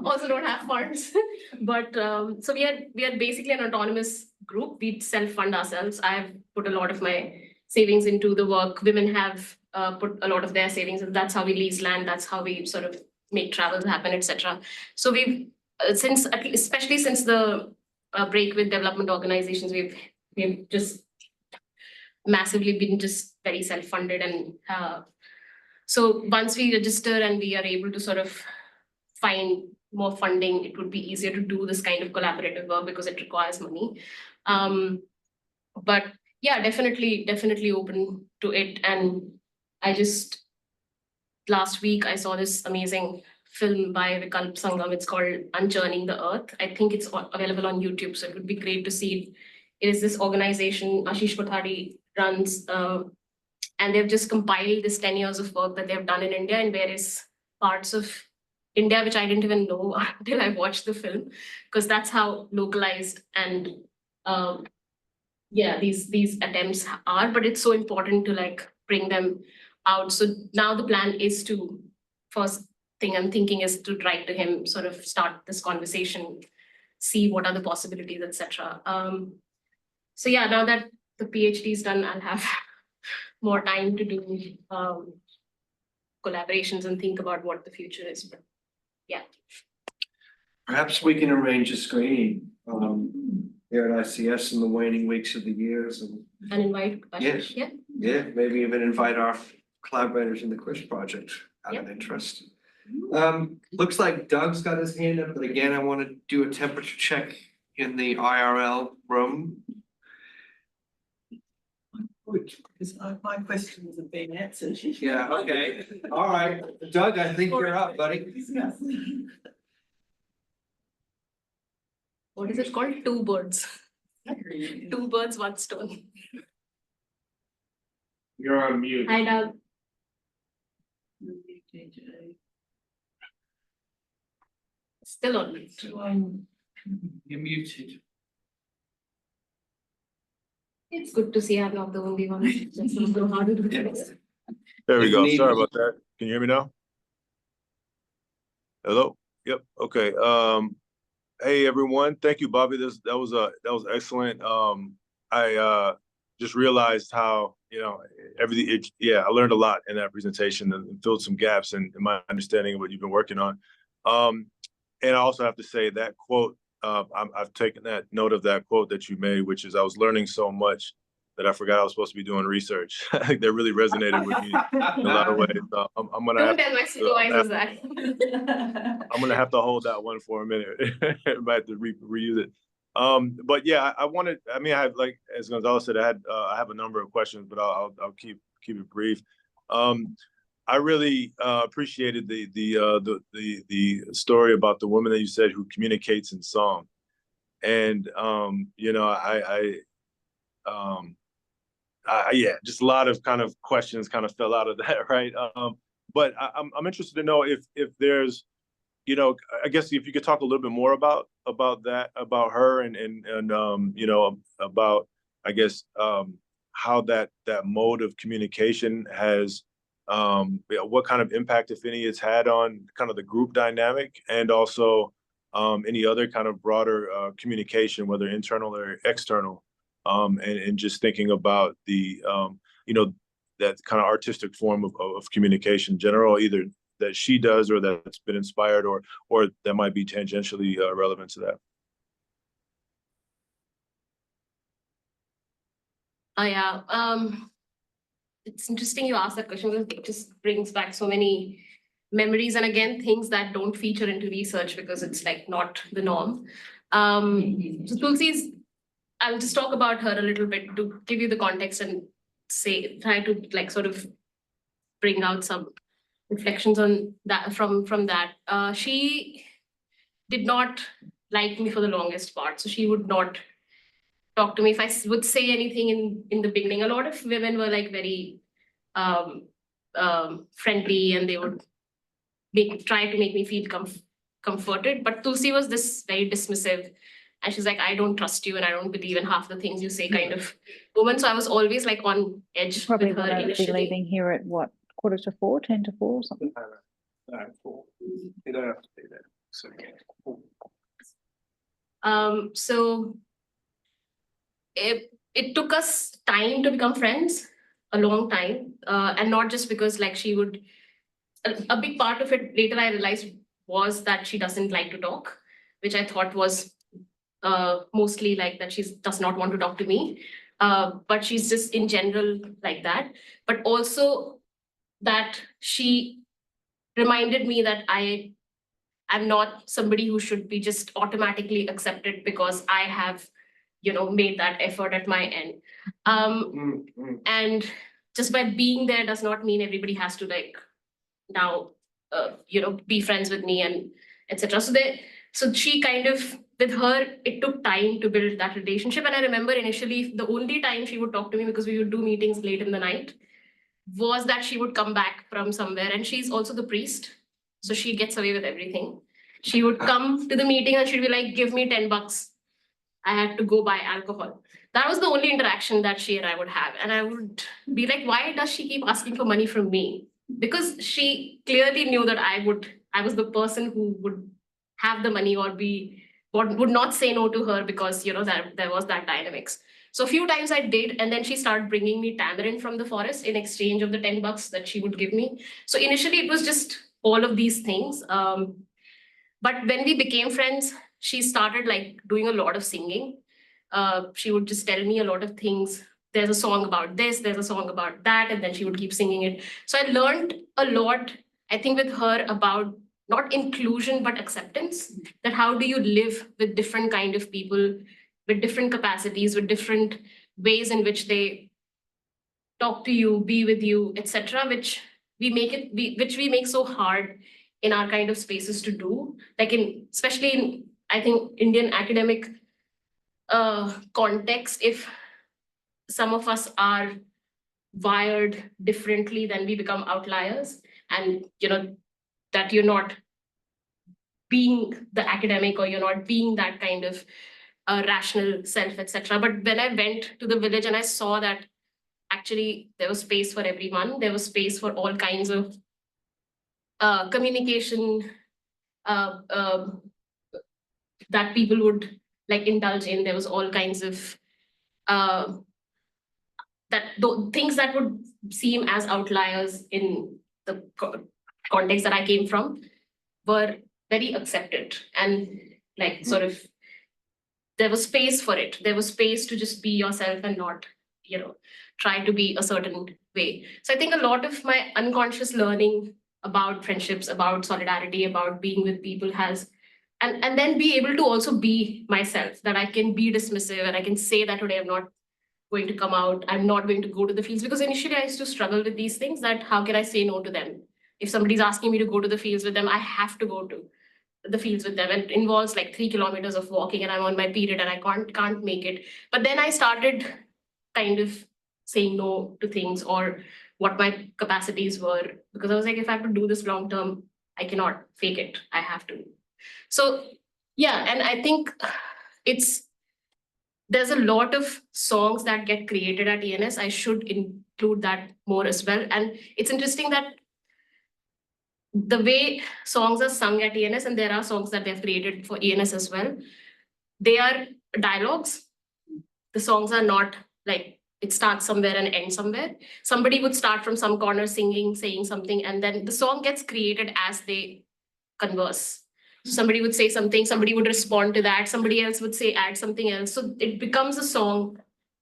Also don't have funds. But so we are basically an autonomous group. We self-fund ourselves. I've put a lot of my savings into the work. Women have put a lot of their savings, and that's how we lease land. That's how we sort of make travels happen, etc. So we've especially since the break with development organizations, we've just massively been just very self-funded. And so once we register and we are able to sort of find more funding, it would be easier to do this kind of collaborative work, because it requires money. But yeah, definitely open to it. And I just, last week, I saw this amazing film by Vikalp Sangam. It's called Unchurning the Earth. I think it's available on YouTube, so it would be great to see it. It is this organization Ashish Kothari runs, and they've just compiled this 10 years of work that they've done in India in various parts of India, which I didn't even know until I watched the film, because that's how localized and yeah, these attempts are. But it's so important to like bring them out. So now the plan is to, first thing I'm thinking is to write to him, sort of start this conversation, see what are the possibilities, etc. So yeah, now that the PhD is done, I'll have more time to do collaborations and think about what the future is. But yeah. Perhaps we can arrange a screening here at ICS in the waning weeks of the years, and invite yes, yeah, maybe even invite our collaborators in the quiz project out of interest. Looks like Doug's got his hand up, but again, I want to do a temperature check in the IRL room. Good, because my questions have been answered. Yeah, okay. All right. Doug, I think you're up, buddy. What is it called? Two birds. Two birds, one stone. You're on mute. Hi, Doug. Still on mute. You're muted. It's good to see I'm not the only one. Just don't know how to do this. There we If go. needed. Sorry about that. Can you hear me now? Hello? Yep. Okay. Hey everyone. Thank you, Bobby. That was excellent. I just realized how, you know, everything, I learned a lot in that presentation and filled some gaps in my understanding of what you've been working on. And I also have to say that quote, I've taken that note of that quote that you made, which is, I was learning so much that I forgot I was supposed to be doing research. That really resonated with me in a lot of ways. I'm gonna Don't tell my supervisors that. I'm gonna have to hold that one for a minute. I might have to reuse it. But yeah, I have, like, as Gonzalo said, I have a number of questions, but I'll keep it brief. I really appreciated the story about the woman that you said who communicates in song, and you know, yeah, just a lot of kind of questions kind of fell out of that, right? But I'm interested to know if there's, you know, I guess if you could talk a little bit more about that, about her and you know, about, I guess, how that mode of communication has, what kind of impact, if any, it's had on kind of the group dynamic, and also any other kind of broader communication, whether internal or external, and just thinking about the, you know, that kind of artistic form of communication in general, either that she does or that's been inspired, or that might be tangentially relevant to that. Oh yeah, it's interesting you asked that question because it just brings back so many memories, and again things that don't feature into research because it's like not the norm. So Tulsi's, I'll just talk about her a little bit to give you the context and try to like sort of bring out some reflections on that from that. She did not like me for the longest part, so she would not talk to me if I would say anything in the beginning. A lot of women were like very friendly, and they would try to make me feel comforted. But Tulsi was this very dismissive, and she's like, I don't trust you and I don't believe in half the things you say kind of woman. So I was always like on edge Probably with her gonna be initially. leaving here at what, 3:45, 10 to 4 or something? You don't have to say that. So, So it took us time to become friends, a long time, and not just because like she would. A big part of it later I realized was that she doesn't like to talk, which I thought was mostly like that she does not want to talk to me, but she's just in general like that. But also that she reminded me that I'm not somebody who should be just automatically accepted because I have, you know, made that effort at my end. And just by being there does not mean everybody has to like now, you know, be friends with me and etc. So she kind of, with her, it took time to build that relationship. And I remember initially the only time she would talk to me, because we would do meetings late in the night, was that she would come back from somewhere, and she's also the priest, so she gets away with everything. She would come to the meeting and she'd be like, give me $10. I had to go buy alcohol. That was the only interaction that she and I would have. And I would be like, why does she keep asking for money from me? Because she clearly knew that I was the person who would have the money or would not say no to her, because, you know, that there was that dynamics. So a few times I did, and then she started bringing me tamarind from the forest in exchange of the $10 that she would give me. So initially it was just all of these things. But when we became friends, she started like doing a lot of singing. She would just tell me a lot of things. There's a song about this, there's a song about that, and then she would keep singing it. So I learned a lot, I think, with her about not inclusion, but acceptance, that how do you live with different kind of people, with different capacities, with different ways in which they talk to you, be with you, etc., which we make so hard in our kind of spaces to do, like especially in, I think, Indian academic context. If some of us are wired differently, then we become outliers, and you know that you're not being the academic, or you're not being that kind of rational self, etc. But when I went to the village and I saw that actually there was space for everyone, there was space for all kinds of communication that people would like indulge in. There was all kinds of things that would seem as outliers in the context that I came from were very accepted, and like sort of there was space for it. There was space to just be yourself and not, you know, try to be a certain way. So I think a lot of my unconscious learning about friendships, about solidarity, about being with people has, and then be able to also be myself, that I can be dismissive and I can say that today I'm not going to come out, I'm not going to go to the fields, because initially I used to struggle with these things, that how can I say no to them? If somebody's asking me to go to the fields with them, I have to go to the fields with them, and it involves like 3 kilometers of walking, and I'm on my period and I can't make it. But then I started kind of saying no to things or what my capacities were, because I was like, if I have to do this long term, I cannot fake it. I have to. So yeah, and I think there's a lot of songs that get created at ENS. I should include that more as well. And it's interesting that the way songs are sung at ENS, and there are songs that they've created for ENS as well, they are dialogues. The songs are not like it starts somewhere and ends somewhere. Somebody would start from some corner singing, saying something, and then the song gets created as they converse. Somebody would say something, somebody would respond to that, somebody else would say, add something else. So it becomes a song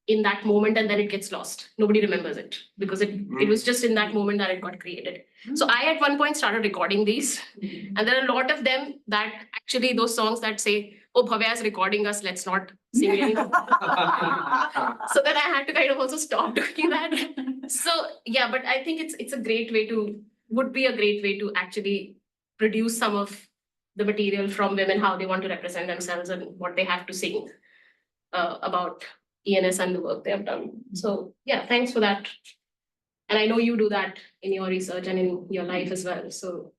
in that moment, and then it gets lost. Nobody remembers it because it was just in that moment that it got created. So I at one point started recording these, and there are a lot of them that actually those songs that say, oh, Bhavya is recording us, let's not sing anymore. So then I had to kind of also stop doing that. So yeah, but I think it's a great way would be a great way to actually produce some of the material from women, how they want to represent themselves and what they have to sing about ENS and the work they have done. So yeah, thanks for that. And I know you do that in your research and in your life as well. So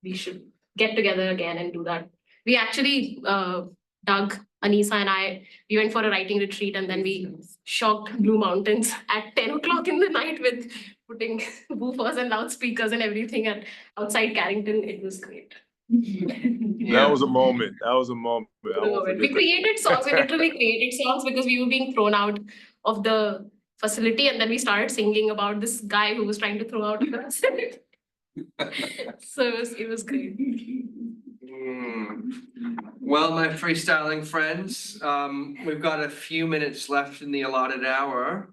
we should get together again and do that. We actually, Doug, Anisa and I, we went for a writing retreat, and then we shocked Blue Mountains at 10 o'clock in the night with putting woofers and loudspeakers and everything outside Carrington. It was great. That was a moment. That was a moment. I won't forget We that. created songs. We literally created songs because we were being thrown out of the facility, and then we started singing about this guy who was trying to throw out the facility. So it was great. Well, my freestyling friends, we've got a few minutes left in the allotted hour.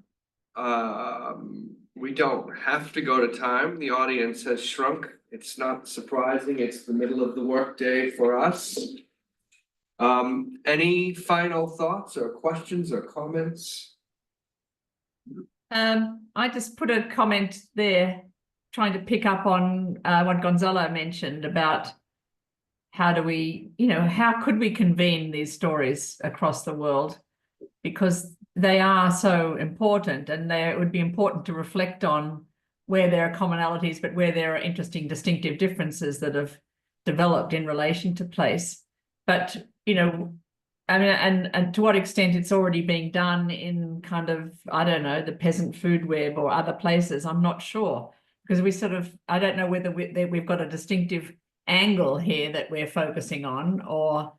We don't have to go to time. The audience has shrunk. It's not surprising. It's the middle of the workday for us. Any final thoughts or questions or comments? I just put a comment there, trying to pick up on what Gonzalo mentioned about how do we, how could we convene these stories across the world? Because they are so important, and it would be important to reflect on where there are commonalities, but where there are interesting, distinctive differences that have developed in relation to place. But, I mean, and to what extent it's already being done in kind of, I don't know, the peasant food web or other places, I'm not sure. Because I don't know whether we've got a distinctive angle here that we're focusing on or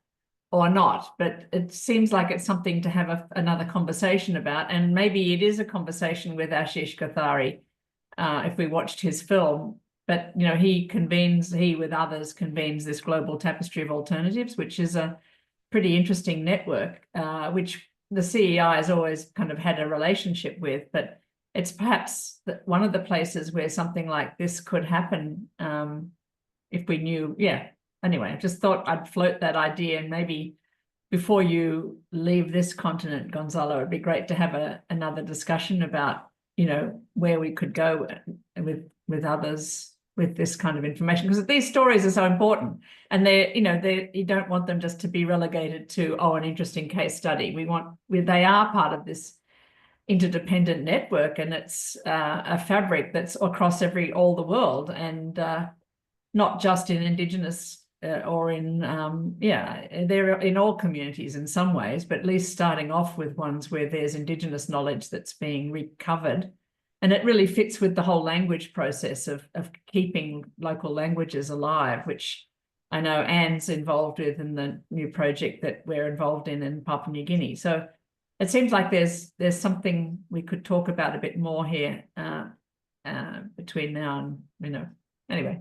not, but it seems like it's something to have another conversation about. And maybe it is a conversation with Ashish Kothari, if we watched his film, but he with others convenes this global tapestry of alternatives, which is a pretty interesting network, which the CEI has always kind of had a relationship with, but it's perhaps one of the places where something like this could happen, if we knew. Anyway, I just thought I'd float that idea, and maybe before you leave this continent, Gonzalo, it'd be great to have another discussion about where we could go with others with this kind of information, because these stories are so important, and you don't want them just to be relegated to an interesting case study. They are part of this interdependent network, and it's a fabric that's across all the world, and not just in Indigenous or in they're in all communities in some ways, but at least starting off with ones where there's Indigenous knowledge that's being recovered. And it really fits with the whole language process of keeping local languages alive, which I know Anne's involved with in the new project that we're involved in Papua New Guinea. So it seems like there's something we could talk about a bit more here between now and, anyway,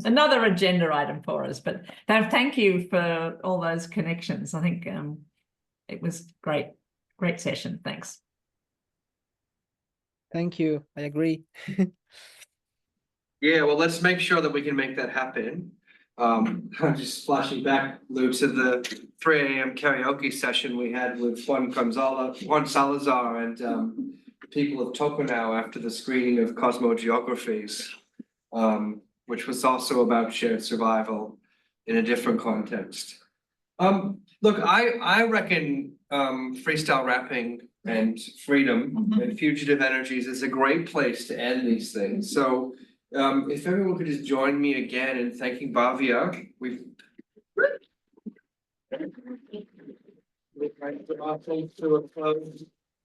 another agenda item for us. But thank you for all those connections. I think it was great session. Thanks. Thank you. I agree. Yeah, well, let's make sure that we can make that happen. I'm just flashing back, Lou, to the 3 a.m. karaoke session we had with Juan Salazar and people of Tokunau after the screening of Cosmogeographies, which was also about shared survival in a different context. Look, I reckon freestyle rapping and freedom and fugitive energies is a great place to end these things. So if everyone could just join me again in thanking Bhavya.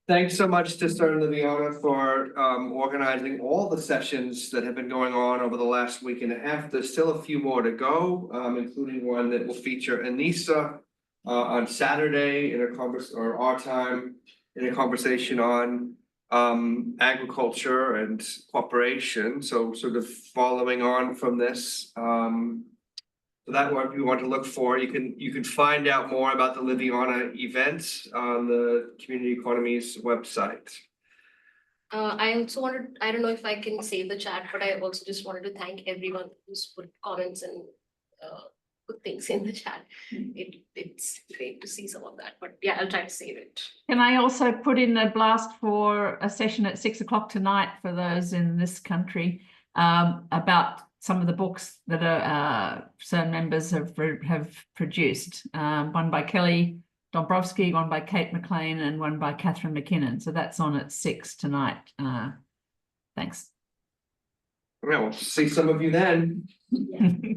Thanks so much to Stern Liviana for organizing all the sessions that have been going on over the last week and a half. There's still a few more to go, including one that will feature Anissa on Saturday in our time in a conversation on agriculture and cooperation. So sort of following on from this. So that one you want to look for. You can find out more about the Liviana events on the Community Economies website. I also wanted, I don't know if I can save the chat, but I also just wanted to thank everyone who's put comments and put things in the chat. It's great to see some of that, but yeah, I'll try to save it. Can I also put in a blast for a session at 6 o'clock tonight for those in this country about some of the books that certain members have produced. One by Kelly Dombrowski, one by Kate McLean, and one by Catherine McKinnon. So that's on at 6 tonight. Thanks. Well, we'll see some of you then. Yeah.